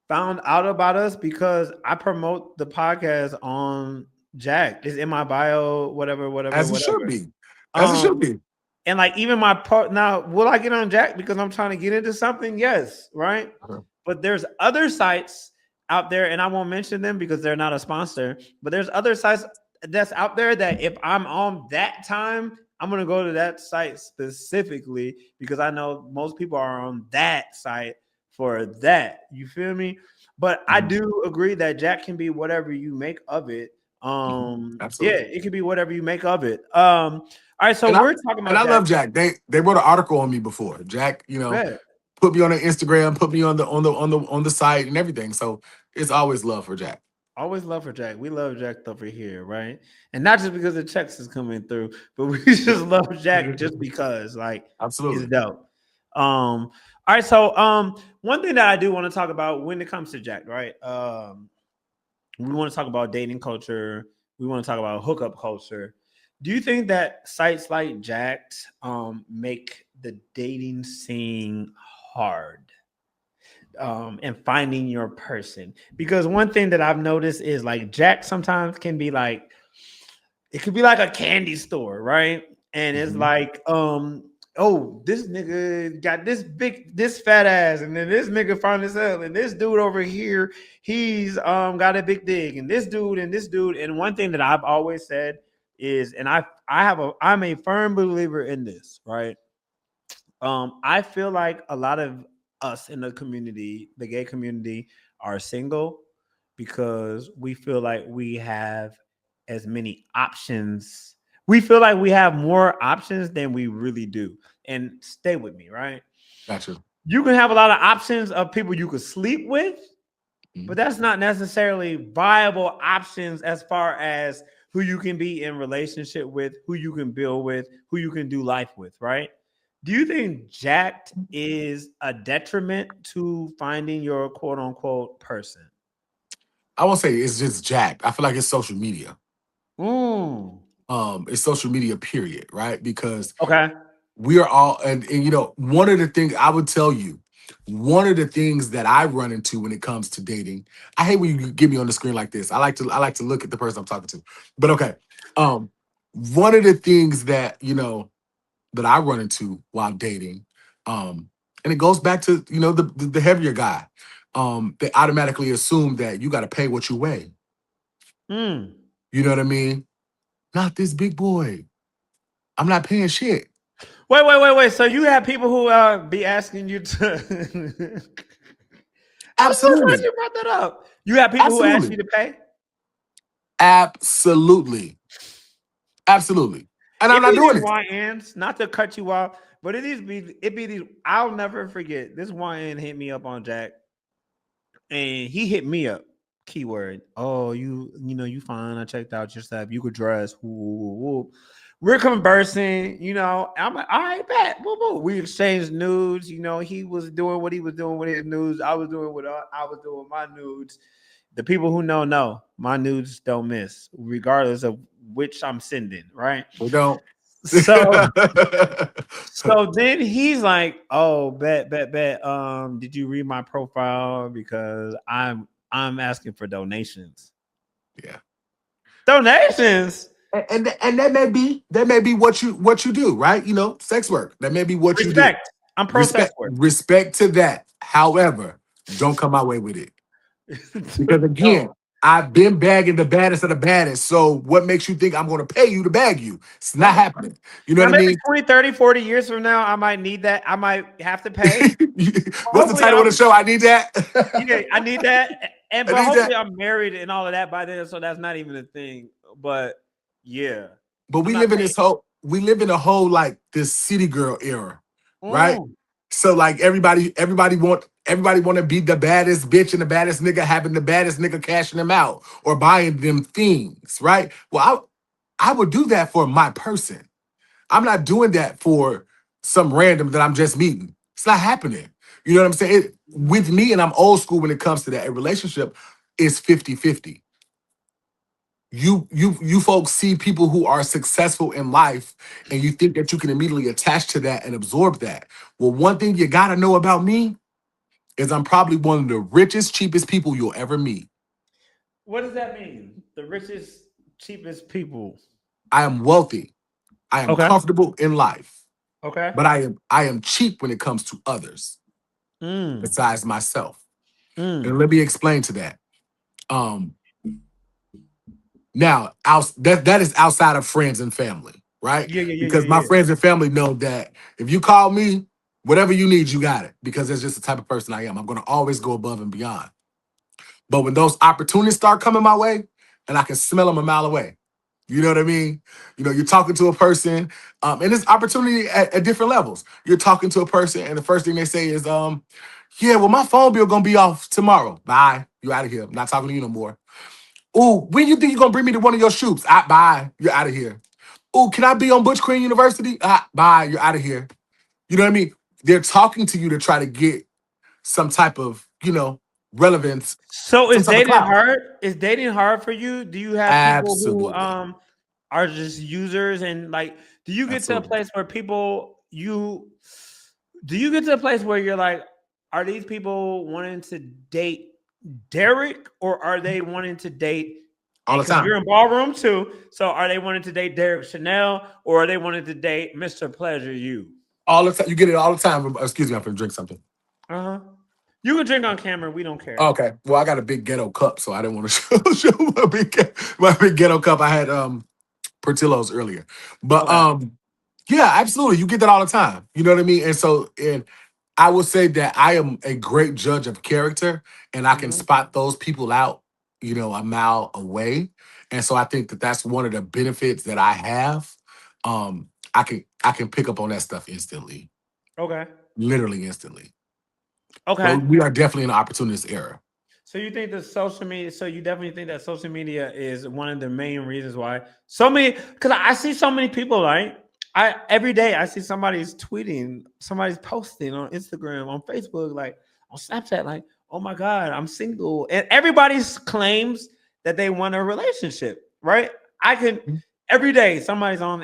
found out about us because I promote the podcast on Jack. It's in my bio, whatever, whatever, As it should whatever. be. As it should Um be. and like even my part now, will I get on Jack because I'm trying to get into something? Yes, right. But there's other sites out there, and I won't mention them because they're not a sponsor. But there's other sites that's out there that if I'm on that time, I'm gonna go to that site specifically because I know most people are on that site for that. You feel me? But I Mhm. do agree that Jack can be whatever you make of it. Yeah, Absolutely. it can be whatever you make of it. All right, so And I we're talking and about I Jack. love Jack. They wrote an article on me before. Jack, Yeah, put me on the Instagram, put me on the site and everything. So it's always love for Jack. always love for Jack. We love Jack over here, right? And not just because the checks is coming through, but we just love Jack just because, like, he's Absolutely. dope. All right, so one thing that I do want to talk about when it comes to Jack, right? We want to talk about dating culture. We want to talk about hookup culture. Do you think that sites like Jacked make the dating scene hard and finding your person? Because one thing that I've noticed is like Jack sometimes can be like it could be like a candy store, right? And it's Mhm. like, oh, this nigga got this fat ass, and then this nigga found this out, and this dude over here, he's got a big dick, and this dude and this dude. And one thing that I've always said is, and I'm a firm believer in this, right? I feel like a lot of us in the community, the gay community, are single because we feel like we have as many options. We feel like we have more options than we really do. And stay with me, right? Gotcha. You can have a lot of options of people you could sleep with, but Mhm. that's not necessarily viable options as far as who you can be in relationship with, who you can build with, who you can do life with, right? Do you think jacked is a detriment to finding your quote unquote person? I won't say it's just Jack. I feel like it's social media. Mm. It's social media, period, right? Because Okay. we are all and one of the things I would tell you, one of the things that I run into when it comes to dating, I hate when you get me on the screen like this. I like to look at the person I'm talking to. But okay. One of the things that that I run into while dating, and it goes back to the heavier guy. They automatically assume that you gotta pay what you weigh. Mm. You know what I mean? Not this big boy. I'm not paying shit. Wait. So you have people who be asking you to I'm so glad Absolutely. you brought that up. You have people who ask Absolutely. you to pay? Absolutely. Absolutely. And I'm It not be doing these it. YNs, not to cut you off, but it be these. I'll never forget. This YN hit me up on Jack, and he hit me up. Keyword. Oh, you know you fine. I checked out your stuff. You could dress. Woo, woo, woo. We're conversing. I'm like, all right, bet. Woo, woo. We exchanged nudes. He was doing what he was doing with his nudes. I was doing what I was doing with my nudes. The people who know my nudes don't miss, regardless of which I'm sending. Right. We don't. So so then he's like, "Oh, bet. Did you read my profile? Because I'm asking for donations. Yeah. Donations. And that may be what you do, right? Sex work. That may be what you do. Respect. I'm pro sex Respect work. respect to that. However, don't come my way with it. Because again, No. I've been bagging the baddest of the baddest. So what makes you think I'm going to pay you to bag you? It's not Right. happening. You know Now, what I maybe mean? 20, 30, 40 years from now, I might need that. I might have to pay. What's the Hopefully, title of the show? I need that. yeah, I need that. I But need that. hopefully, I'm married and all of that by then, so that's not even a thing. But yeah, But I'm we not live in paying. a whole like this city girl era, right? Mm. So like everybody want to be the baddest bitch and the baddest nigga having the baddest nigga cashing them out or buying them things, right? Well, I would do that for my person. I'm not doing that for some random that I'm just meeting. It's not happening. You know what I'm saying? With me, and I'm old school when it comes to that, a relationship is 50-50. You folks see people who are successful in life and you think that you can immediately attach to that and absorb that. Well, one thing you gotta know about me is I'm probably one of the richest, cheapest people you'll ever meet. What does that mean? The richest, cheapest people. I am wealthy. I am Okay. comfortable in life, Okay. but I am cheap when it comes to others Mm. besides myself. And Mm. let me explain to that. Um, that is outside of friends and family, right? Because my Yeah. friends and family know that if you call me, whatever you need, you got it. Because that's just the type of person I am. I'm going to always go above and beyond. But when those opportunities start coming my way, and I can smell them a mile away, you know what I mean? You know, you're talking to a person, and it's opportunity at different levels. You're talking to a person, and the first thing they say is, yeah, well, my phone bill gonna be off tomorrow. Bye. You out of here. I'm not talking to you no more. Ooh, when you think you're gonna bring me to one of your shoots? Bye. You're out of here. Ooh, can I be on Butch Queen University? Bye. You're out of here. You know what I mean? They're talking to you to try to get some type of, relevance, So some is type of dating clout. hard? Is dating hard for you? Do you have people who Absolutely. are just users and like do you get to a Absolutely. place where people you do you get to a place where you're like, are these people wanting to date Derrick or are they wanting to date All and the because time. you're in ballroom too, so are they wanting to date Derrick Chanel or are they wanting to date Mr. PleasureU? All the time. You get it all the time. Excuse me, I'm gonna drink something. Uh-huh. You can drink on camera, we don't care. Okay. Well, I got a big ghetto cup, so I didn't want to show my big ghetto cup. I had Portillo's earlier. But Okay. yeah, absolutely. You get that all the time. You know what I mean? And I will say that I am a great judge of character and I can Mhm. spot those people out, a mile away. And so I think that that's one of the benefits that I have. I can pick up on that stuff instantly, Okay. literally instantly. So Okay. we are definitely in an opportunist era. So you think that social media? So you definitely think that social media is one of the main reasons why so many? Because I see so many people. Right, I every day I see somebody's tweeting, somebody's posting on Instagram, on Facebook, like on Snapchat, like, "Oh my God, I'm single," and everybody's claims that they want a relationship. Right? I can every day somebody's on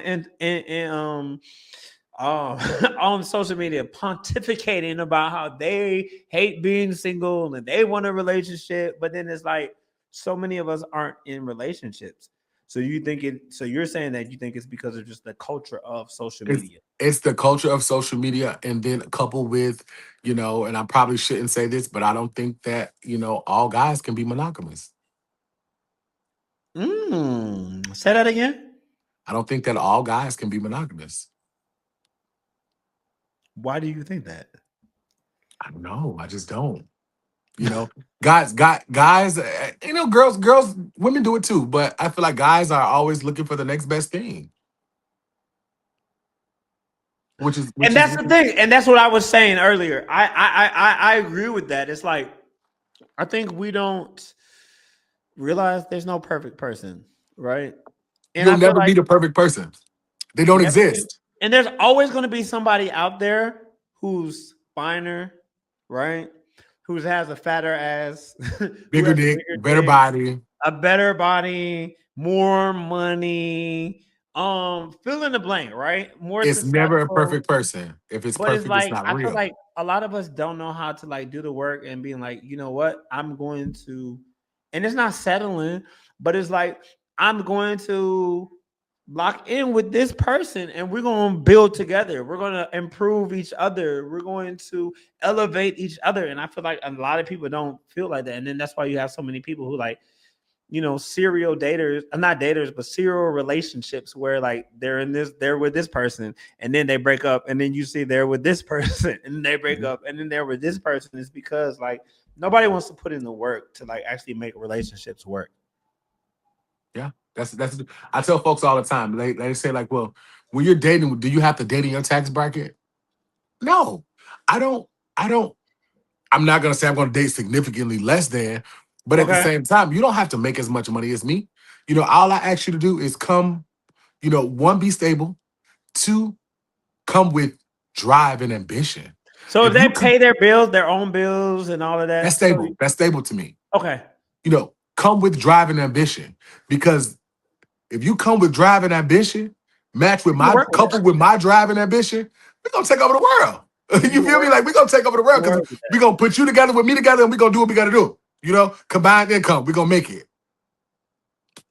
on social media pontificating about how they hate being single and they want a relationship, but then it's like so many of us aren't in relationships. So you think it? So you're saying that you think it's because of just the culture of social It's media? it's the culture of social media, and then coupled with, and I probably shouldn't say this, but I don't think that, all guys can be monogamous. Say that again. I don't think that all guys can be monogamous. Why do you think that? I don't know. I just don't. You know, guys, girls, women do it too, but I feel like guys are always looking for the next best thing, which is which And is that's the thing, and that's what I was saying earlier. I agree with that. It's like I think we don't realize there's no perfect person, right? And you'll I feel never like meet a perfect person. They don't never exist. and there's always going to be somebody out there who's finer, right? Who has a fatter ass, who Bigger has a dick, bigger better dick, body. a better body, more money, fill in the blank, right? More It's never a successful. perfect person. If it's But it's perfect, it's like not I feel real. like a lot of us don't know how to like do the work and being like, you know what, I'm going to, and it's not settling, but it's like I'm going to lock in with this person and we're going to build together. We're going to improve each other. We're going to elevate each other. And I feel like a lot of people don't feel like that. And then that's why you have so many people who like serial daters, not daters, but serial relationships where like they're with this person and then they break up and then you see they're with this person and they break Mhm. up and then they're with this person. Is because like nobody wants to put in the work to like actually make relationships work. Yeah, that's. I tell folks all the time. They say like, well, when you're dating, do you have to date in your tax bracket? No, I don't. I don't. I'm not gonna say I'm gonna date significantly less than, but at the Okay. same time, you don't have to make as much money as me. All I ask you to do is come. One, be stable. Two, come with drive and ambition. So if If they you come, pay their bills, their own bills and all of that's that. So stable. That's stable to me. okay. Come with drive and ambition because if you come with drive and ambition, match with You can my work with that. couple with my drive and ambition, we're gonna take over the world. You You can feel me? work, Like we're gonna take over the you world can because work with we're that. gonna put you together with me together and we're gonna do what we gotta do. Combined income, we're gonna make it.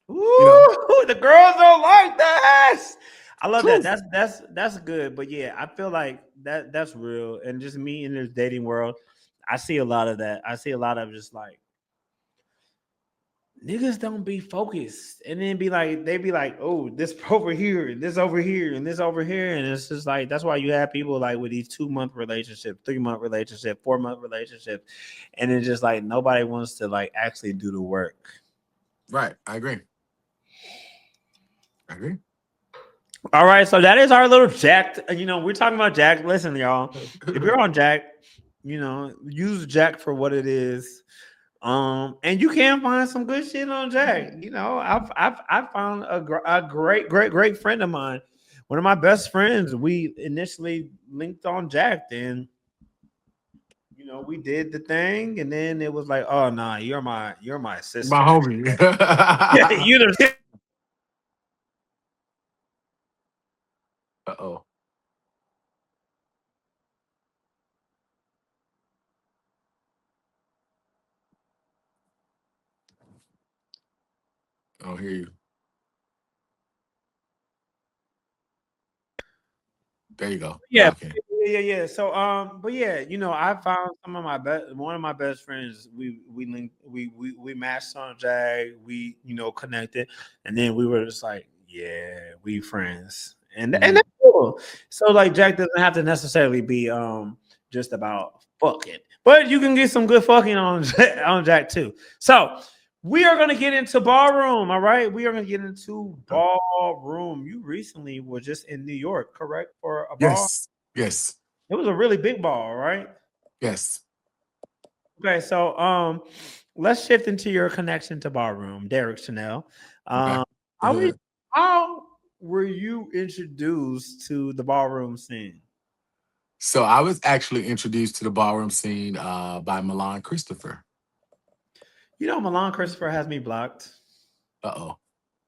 You know, Ooh, the girls don't like this. I love that. truth. That's good. But yeah, I feel like that's real. And just me in this dating world, I see a lot of that. I see a lot of just like niggas don't be focused, and then be like, they be like, oh, this over here, and this over here, and this over here, and it's just like that's why you have people like with these 2 month relationships, 3 month relationship, 4 month relationship, and it's just like nobody wants to like actually do the work. Right. I agree. I agree. All right, so that is our little Jack. We're talking about Jack. Listen, y'all, if you're on Jack, use Jack for what it is. And you can find some good shit on Jack. I've found a great friend of mine, one of my best friends. We initially linked on Jack, and we did the thing, and then it was like, oh nah, you're my My sister. homie. you the Uh-oh. I don't hear you. There you go. Now Yeah, I can. yeah. So, but yeah, I found one of my best friends. We linked, we matched on Jag. We connected, and then we were just like, yeah, we friends, and Mhm. that's cool. So like, Jack doesn't have to necessarily be just about fucking, but you can get some good fucking on on Jack too. So. We are going to get into ballroom, all right? We are going to get into ballroom. You recently were just in New York, correct? For a ball? Yes. Yes. It was a really big ball, right? Yes. Okay, so let's shift into your connection to ballroom, Derrick Chanel. Okay. Um, how we how were you introduced to the ballroom scene? So I was actually introduced to the ballroom scene by Milan Christopher. Milan Christopher has me blocked. Uh-oh.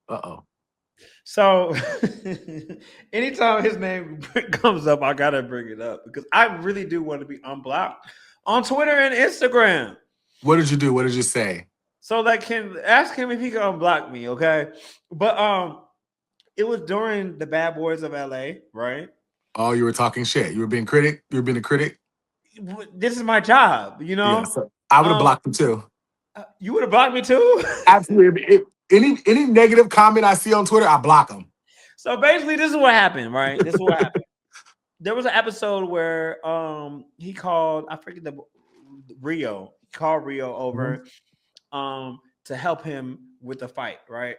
Uh-oh. So anytime his name comes up, I gotta bring it up because I really do want to be unblocked on Twitter and Instagram. What did you do? What did you say? So like, can ask him if he can unblock me, okay? But it was during the Bad Boys of LA, right? Oh, you were talking shit. You were being critic. You were being a critic. This is my job, Yeah. So I would have Um, blocked him too. you would have blocked me too. Absolutely. Any negative comment I see on Twitter, I block them. So basically, this is what happened, right? This is what happened. There was an episode where he called, I forget the Rio. He called Rio Mhm. over to help him with the fight, right?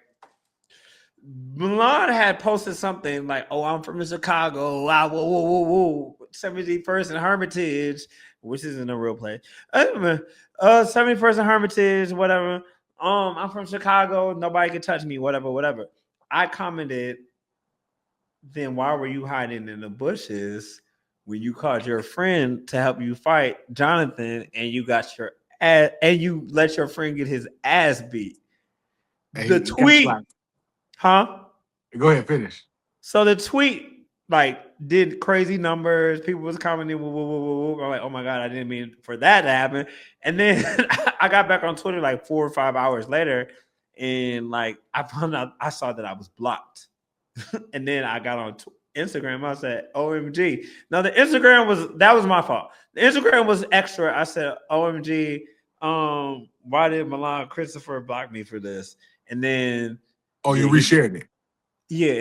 Milan had posted something like, "Oh, I'm from Chicago. Wow, whoa, whoa, whoa, whoa. 71st and Hermitage, which isn't a real place. 71st and Hermitage, whatever. I'm from Chicago. Nobody can touch me. Whatever, whatever." I commented, "Then why were you hiding in the bushes when you called your friend to help you fight Jonathan, and you got your ass, and you let your friend get his ass beat?" And The he got tweet, blocked. huh? Go ahead, finish. So the tweet like did crazy numbers. People was commenting, woo, woo, woo, woo, woo. I'm like, oh my god, I didn't mean for that to happen. And then I got back on Twitter like 4 or 5 hours later, and like I found out, I saw that I was blocked. And then I got on Instagram. I said, "OMG!" Now the Instagram was my fault. The Instagram was extra. I said, "OMG! Why did Milan Christopher block me for this?" And then Oh, yeah, you reshared it.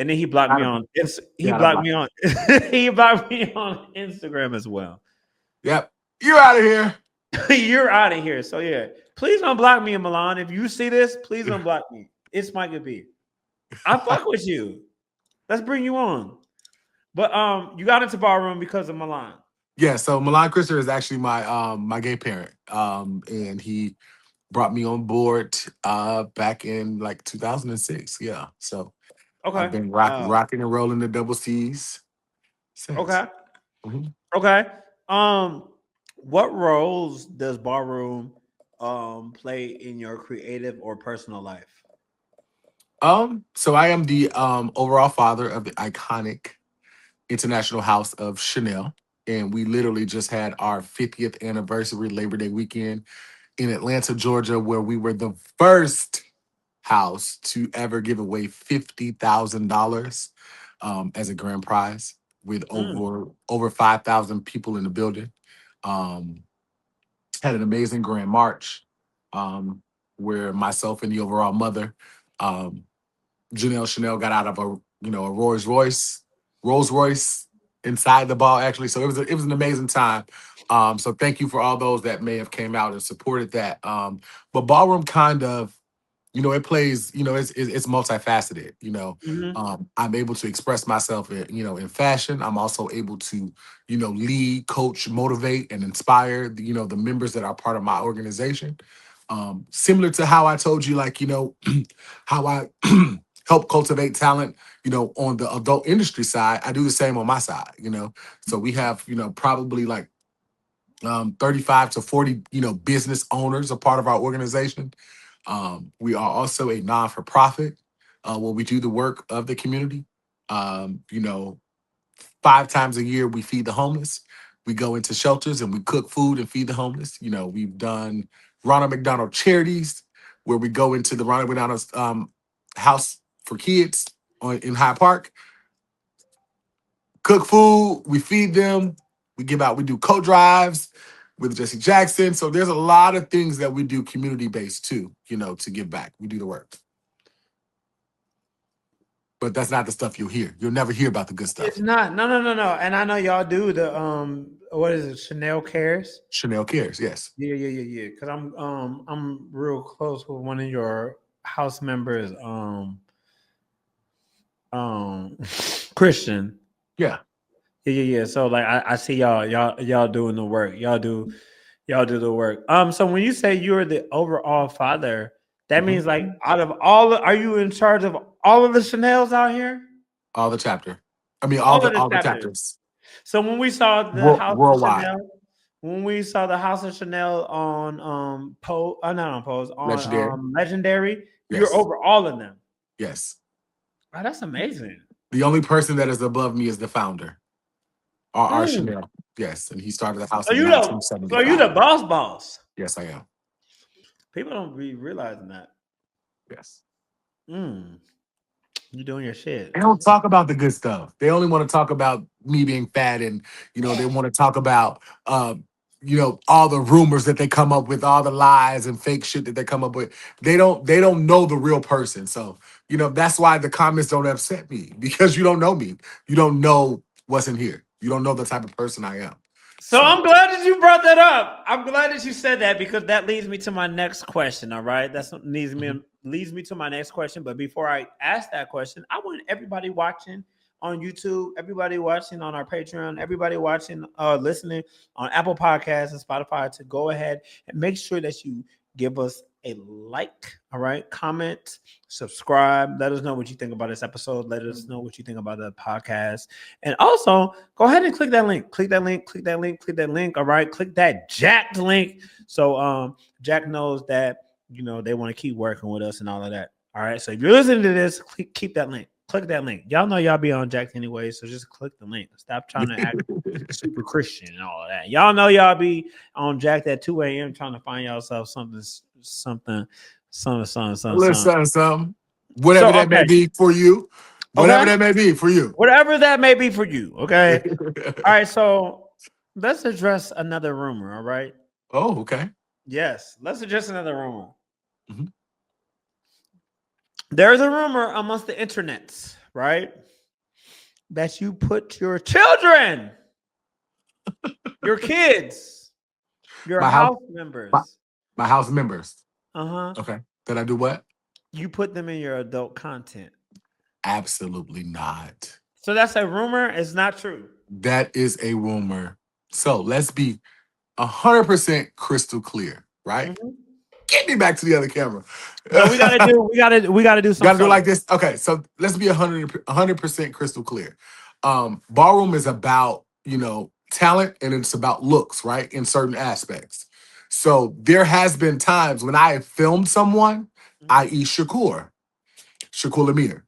and then he blocked me Got on he Yeah, I blocked blocked me it. on he blocked me on Instagram as well. Yep. You're out of here. You're out of here. So yeah, please don't block me, Milan. If you see this, please don't block me. It's Micah B. I fuck with you. Let's bring you on. But you got into ballroom because of Milan. Yeah, so Milan Christopher is actually my gay parent. And he brought me on board back in like 2006. Yeah. So I've Okay. been Uh, rocking and rolling the double C's since. okay. Mhm. Okay. Um, what roles does ballroom play in your creative or personal life? So I am the overall father of the iconic International House of Chanel. And we literally just had our 50th anniversary Labor Day weekend in Atlanta, Georgia, where we were the first house to ever give away $50,000 as a grand prize with Mm. over 5,000 people in the building. Um, Had an amazing grand march. Um, where myself and the overall mother, um, Janelle Chanel, got out of a Rolls Royce inside the ball actually. So it was an amazing time. So thank you for all those that may have came out and supported that. But ballroom kind of, it plays, it's multifaceted. Mm-hmm. I'm able to express myself in fashion. I'm also able to, lead, coach, motivate, and inspire the members that are part of my organization. Similar to how I told you, like, how I help cultivate talent, on the adult industry side, I do the same on my side. So we have, probably like 35 to 40, business owners a part of our organization. We are also a non-for-profit where we do the work of the community. 5 times a year we feed the homeless. We go into shelters and we cook food and feed the homeless. We've done Ronald McDonald Charities, where we go into the Ronald McDonald's house for kids in Hyde Park, cook food, we feed them, we do coat drives with Jesse Jackson. So there's a lot of things that we do community based too, to give back. We do the work. But that's not the stuff you'll hear. You'll never hear about the good stuff. It's not. No. And I know y'all do the what is it? Chanel Cares. Chanel Cares, yes. Yeah. Because I'm real close with one of your house members, Christian. Yeah. Yeah. So like I see y'all doing the work. Y'all do the work. So when you say you're the overall father, that means like out of are you in charge of all of the Chanels out here? All the chapter. I mean all the chapters. So when we saw the house worldwide. of Chanel, when we saw the House of Chanel on not on Pose, on Legendary, Legendary, yes. You're over all of them. Yes. Wow, that's amazing. The only person that is above me is the founder. Our Chanel. Yes. And he started the house in 1975. So you the boss. Yes, I am. People don't be realizing that. Yes. You're doing your shit. They don't talk about the good stuff. They only want to talk about me being fat, and they want to talk about all the rumors that they come up with, all the lies and fake shit that they come up with. They don't know the real person. So, that's why the comments don't upset me, because you don't know me. You don't know what's in here. You don't know the type of person I am. So I'm glad that you brought that up. I'm glad that you said that, because that leads me to my next question. All right. Leads me to my next question. But before I ask that question, I want everybody watching on YouTube, everybody watching on our Patreon, everybody watching, listening on Apple Podcasts and Spotify to go ahead and make sure that you give us a like, all right, comment, subscribe, let us know what you think about this episode, let us know what you think about the podcast, and also go ahead and click that link, all right, click that Jack link, so Jack knows that they want to keep working with us and all of that. All right, so if you're listening to this, keep that link. Click that link. Y'all know y'all be on Jack anyway, so just click the link. Stop trying to act super Christian and all of that. Y'all know y'all be on Jack at 2 a.m. trying to find yourself something. Whatever that may be for you. Whatever that may be for you. Whatever that may be for you. Okay. All right. So let's address another rumor. All right. Oh, okay. Yes. Let's address another rumor. Mm-hmm. There's a rumor amongst the internets, right, that you put your children, your kids, your house members. My house members. Uh-huh. Okay. Did I do what? You put them in your adult content. Absolutely not. So that's a rumor. It's not true. That is a rumor. So let's be 100% crystal clear, right? Mm-hmm. Get me back to the other camera. No, we gotta do something. Gotta do like this. Okay, so let's be 100% crystal clear. Ballroom is about talent, and it's about looks, right? In certain aspects. So there has been times when I have filmed someone, i.e. Shakur Lamir.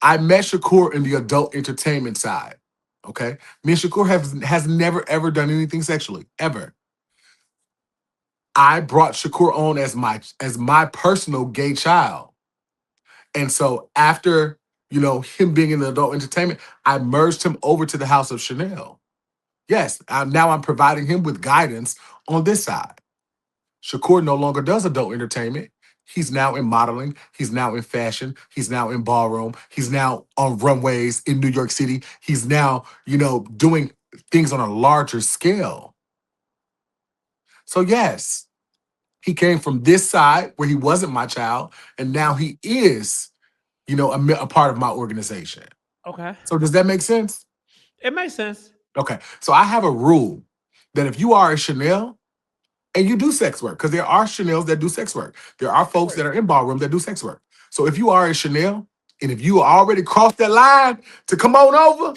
I met Shakur in the adult entertainment side. Okay, me and Shakur has never ever done anything sexually ever. I brought Shakur on as my personal gay child. And so after, him being in the adult entertainment, I merged him over to the House of Chanel. Yes, now I'm providing him with guidance on this side. Shakur no longer does adult entertainment. He's now in modeling. He's now in fashion. He's now in ballroom. He's now on runways in New York City. He's now, doing things on a larger scale. So yes, he came from this side where he wasn't my child, and now he is, a part of my organization. Okay. So does that make sense? It makes sense. Okay. So I have a rule that if you are a Chanel and you do sex work, because there are Chanels that do sex work, there are folks that are in ballroom that do sex work. So if you are a Chanel and if you already crossed that line to come on over,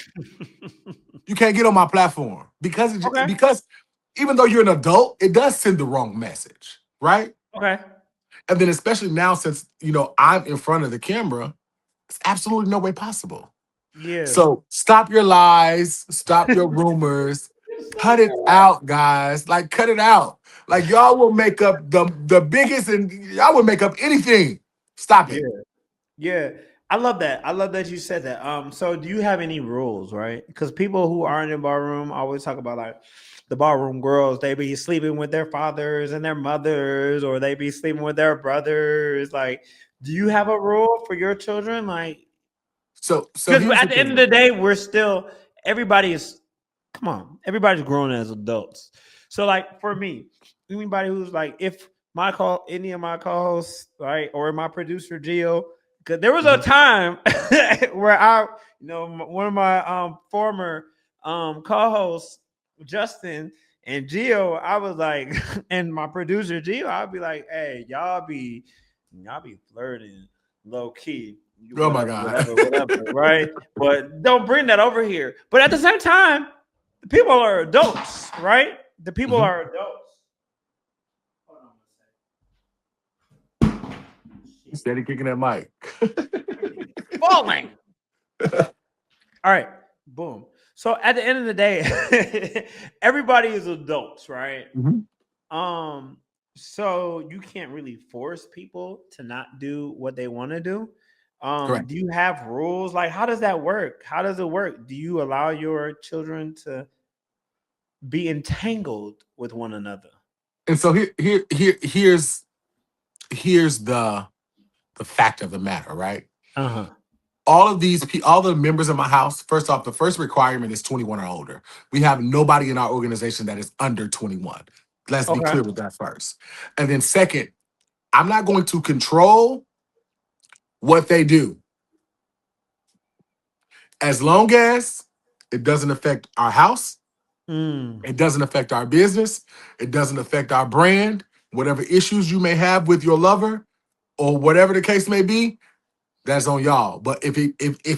you can't get on my platform Okay. because even though you're an adult, it does send the wrong message, right? Okay. And then especially now since I'm in front of the camera, it's absolutely no way possible. Yeah. So stop your lies, stop your rumors, cut it out, guys. Like cut it out. Like y'all will make up the biggest, and y'all will make up anything. Stop Yeah. it. Yeah. I love that. I love that you said that. So do you have any rules, right? Because people who aren't in ballroom always talk about like the ballroom girls, they be sleeping with their fathers and their mothers, or they be sleeping with their brothers. Like, do you have a rule for your children? Like, So because here's at the the end of the thing. day, we're still everybody is come on, everybody's grown as adults. So like for me, anybody who's like if any of my co-hosts, right, or my producer Gio, because there was a Mhm. time where one of my former co-hosts, Justin and Gio, I was like, and my producer Gio, I'd be like, hey, y'all be flirting low key, Oh my whatever, God. whatever, whatever, right? But don't bring that over here. But at the same time, the people are adults, right? The people Mhm. are adults. Hold on Steady kicking that mic. falling. All right, boom. So at the end of the day, everybody is adults, right? Mhm. Um, so you can't really force people to not do what they want to do. Correct. Do you have rules? Like, how does that work? How does it work? Do you allow your children to be entangled with one another? And so here's the fact of the matter, right? Uh huh. All the members of my house, first off, the first requirement is 21 or older. We have nobody in our organization that is under 21. Let's be Okay. clear with that first. And then second, I'm not going to control what they do as long as it doesn't affect our house, Mm. it doesn't affect our business, it doesn't affect our brand, whatever issues you may have with your lover or whatever the case may be, that's on y'all. But if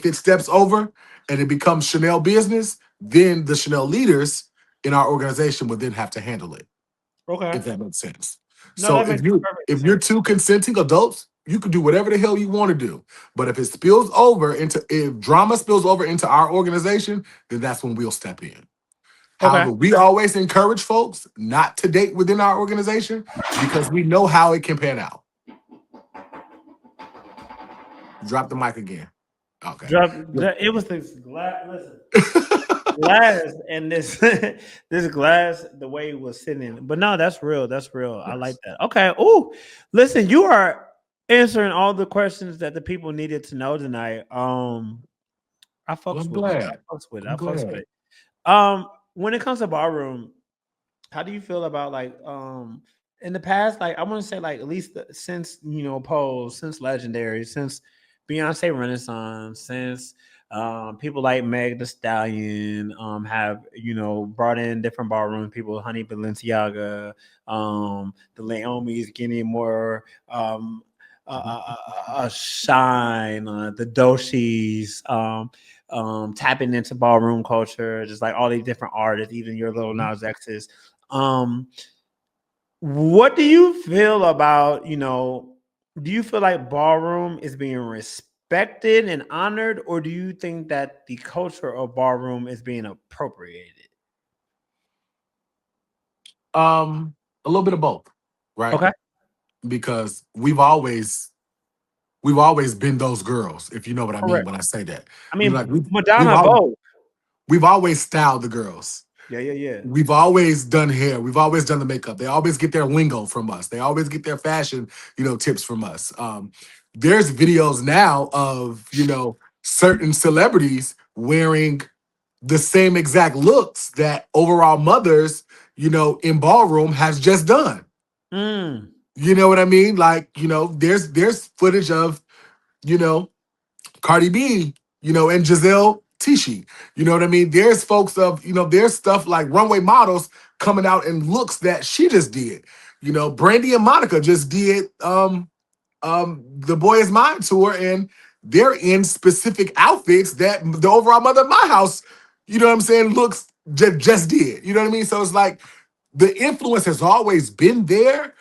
it steps over and it becomes Chanel business, then the Chanel leaders in our organization would then have to handle it, Okay. if that makes sense. No, So that makes perfect if you're sense. two consenting adults, you can do whatever the hell you want to do. But if drama spills over into our organization, then that's when we'll step in. Okay. However, we always encourage folks not to date within our organization because we know how it can pan out. Drop the mic again. Okay. Drop. It was this glass. Listen, glass and this this glass. The way it was sitting, but no, that's real. That's real. I like Yes. that. Okay. Oh, listen, you are answering all the questions that the people needed to know tonight. I Well, fucks I'm with it. I glad. fucks with it. I I'm fucks with glad. it. When it comes to ballroom, how do you feel about like in the past, like I want to say like at least since Pose, since Legendary, since Beyonce Renaissance, since people like Meg The Stallion have brought in different ballroom people, Honey Balenciaga, the Naomi's getting more Mhm. shine, the Doshis, tapping into ballroom culture, just like all these different artists, even your little Mhm. Nas X's. Um, what do you feel about, do you feel like ballroom is being respected and honored, or do you think that the culture of ballroom is being appropriated? A little bit of both, right? Okay. Because we've always been those girls, if you know what I mean Correct. when I say that. I We mean, like we've Madonna always both. we've always styled the girls. Yeah. We've always done hair. We've always done the makeup. They always get their lingo from us. They always get their fashion, tips from us. There's videos now of, certain celebrities wearing the same exact looks that overall mothers, in ballroom has just done. Mm. You know what I mean? Like, there's footage of, you know, Cardi B, and Giselle Tichy. You know what I mean? There's folks of, there's stuff like runway models coming out in looks that she just did. Brandy and Monica just did the Boy Is Mine tour, and they're in specific outfits that the overall mother of my house, looks just did. You know what I mean? So it's like the influence has always been there.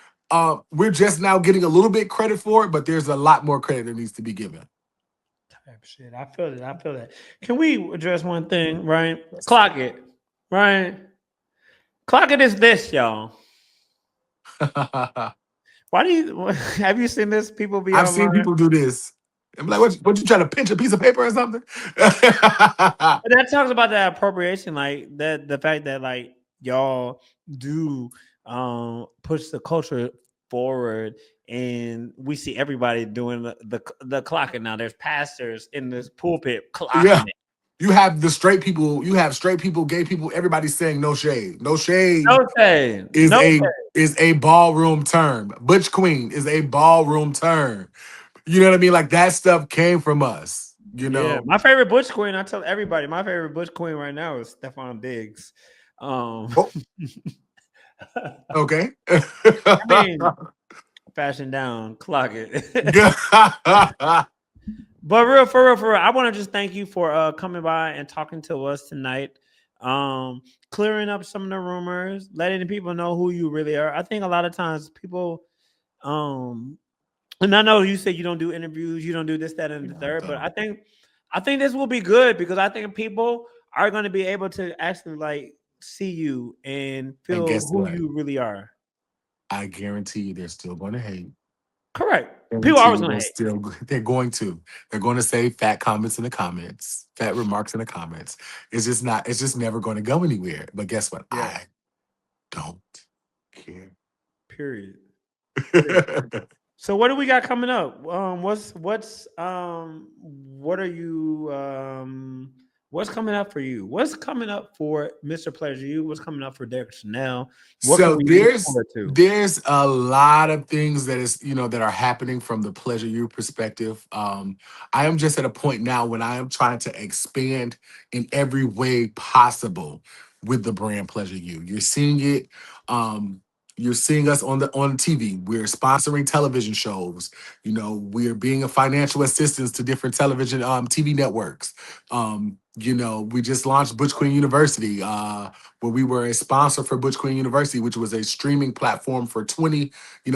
We're just now getting a little bit credit for it, but there's a lot more credit that needs to be given. Type shit. I feel it. I feel that. Can we address one thing, right? Clock it. Right? Clock it is this, y'all. Why do you have you seen this? People be I've seen online. people do this. I'm like, what you trying to pinch a piece of paper or something? But that talks about that appropriation, like that the fact that like y'all do push the culture forward, and we see everybody doing the clocking now. There's pastors in this pulpit Yeah. clocking it. You have the straight people, you have straight people, gay people, everybody saying no shade. No shade No shade. is No a shade. is a ballroom term. Butch Queen is a ballroom term. You know what I mean? Like that stuff came from us, Yeah, my favorite Butch Queen. I tell everybody, my favorite Butch Queen right now is Stephon Diggs. Oh, I okay. mean, fashion down, clock it. But for real, I want to just thank you for coming by and talking to us tonight. Um, Clearing up some of the rumors, letting the people know who you really are. I think a lot of times people, um, and I know you said you don't do interviews, you don't do this, that, and the third, but I think this will be good because I think people are going to be able to actually like see you and And feel guess who what? you really are. I guarantee you they're still going to hate. Correct. People are Guarantee always you going to hate. they're going to say fat comments in the comments, fat remarks in the comments. It's just never going to go anywhere. But guess what? Yeah. I don't care. Period. Period. So what do we got coming up? What are you what's coming up for you? What's coming up for Mr. PleasureU? What's coming up for Derrick Chanel? What can So we look there's forward to? there's a lot of things that is that are happening from the pleasure you perspective. I am just at a point now when I am trying to expand in every way possible with the brand pleasure you. You're seeing it. Um, you're seeing us on TV. We're sponsoring television shows. We're being a financial assistance to different television TV networks. We just launched Butch Queen University. Where we were a sponsor for Butch Queen University, which was a streaming platform for 20,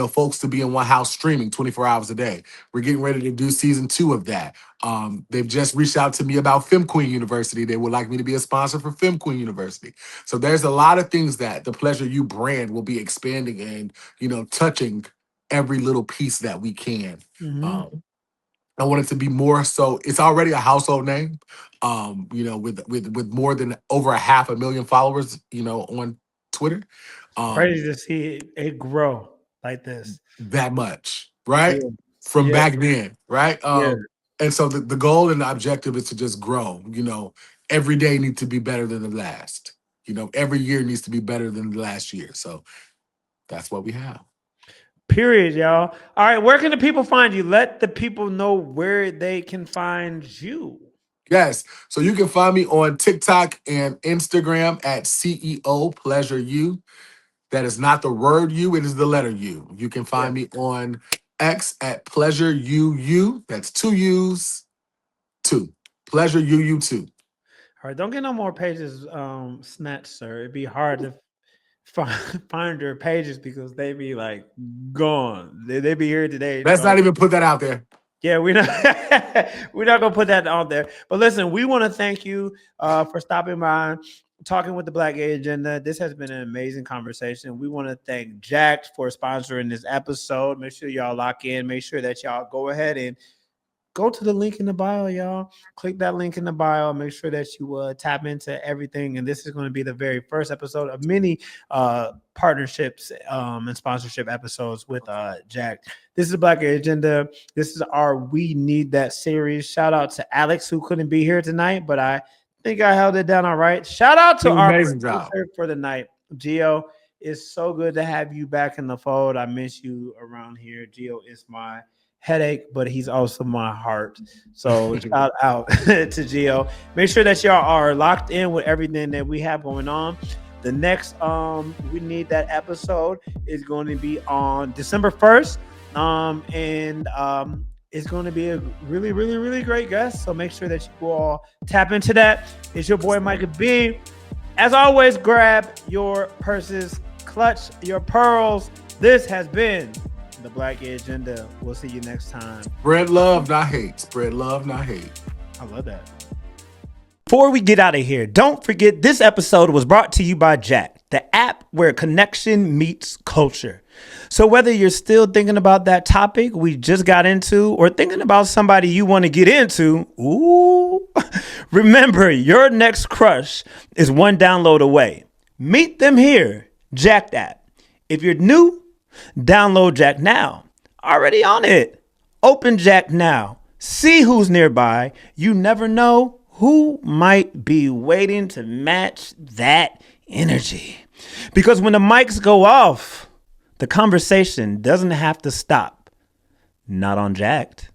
folks to be in one house streaming 24 hours a day. We're getting ready to do season 2 of that. They've just reached out to me about Femme Queen University. They would like me to be a sponsor for Femme Queen University. So there's a lot of things that the Pleasure You brand will be expanding and, touching every little piece that we can. Mm-hmm. Um, I want it to be more so. It's already a household name, with more than over 500,000 followers, on Twitter. It's Um, crazy to see it grow like this. that much, right? Yeah. From Yeah. back then, right? Yeah. And so the goal and the objective is to just grow. Every day needs to be better than the last. Every year needs to be better than the last year. So that's what we have. Period, y'all. All right, where can the people find you? Let the people know where they can find you. Yes. So you can find me on TikTok and Instagram at CEO Pleasure You. That is not the word U, it is the letter U. You can Yeah. find me on X at PleasureUU. That's 2 U's, 2. PleasureUU2. All right, don't get no more pages snatched, sir. It'd be hard to find your pages because they be like gone. They be here today. Let's not even put that out there. Yeah, we're not we're not gonna put that out there. But listen, we want to thank you for stopping by, talking with the Black Gay Agenda. This has been an amazing conversation. We want to thank Jack for sponsoring this episode. Make sure y'all lock in. Make sure that y'all go ahead and go to the link in the bio, y'all. Click that link in the bio. Make sure that you tap into everything. And this is going to be the very first episode of many partnerships and sponsorship episodes with Jack. This is the Black Agenda. This is our We Need That series. Shout out to Alex, who couldn't be here tonight, but I think I held it down all right. Shout out to our amazing job for the night, Gio. It's so good to have you back in the fold. I miss you around here. Gio is my headache, but he's also my heart. So shout out to Gio. Make sure that y'all are locked in with everything that we have going on. The next We Need That episode is going to be on December 1st. It's going to be a really, really, really great guest. So make sure that you all tap into that. It's your boy Micah B. As always, grab your purses, clutch your pearls. This has been the Black Agenda. We'll see you next time. Spread love, not hate. Spread love, not hate. I love that. Before we get out of here, don't forget this episode was brought to you by Jack, the app where connection meets culture. So whether you're still thinking about that topic we just got into or thinking about somebody you want to get into, remember your next crush is one download away. Meet them here, Jack app. If you're new, download Jack now. Already on it. Open Jack now. See who's nearby. You never know who might be waiting to match that energy. Because when the mics go off, the conversation doesn't have to stop. Not on Jacked.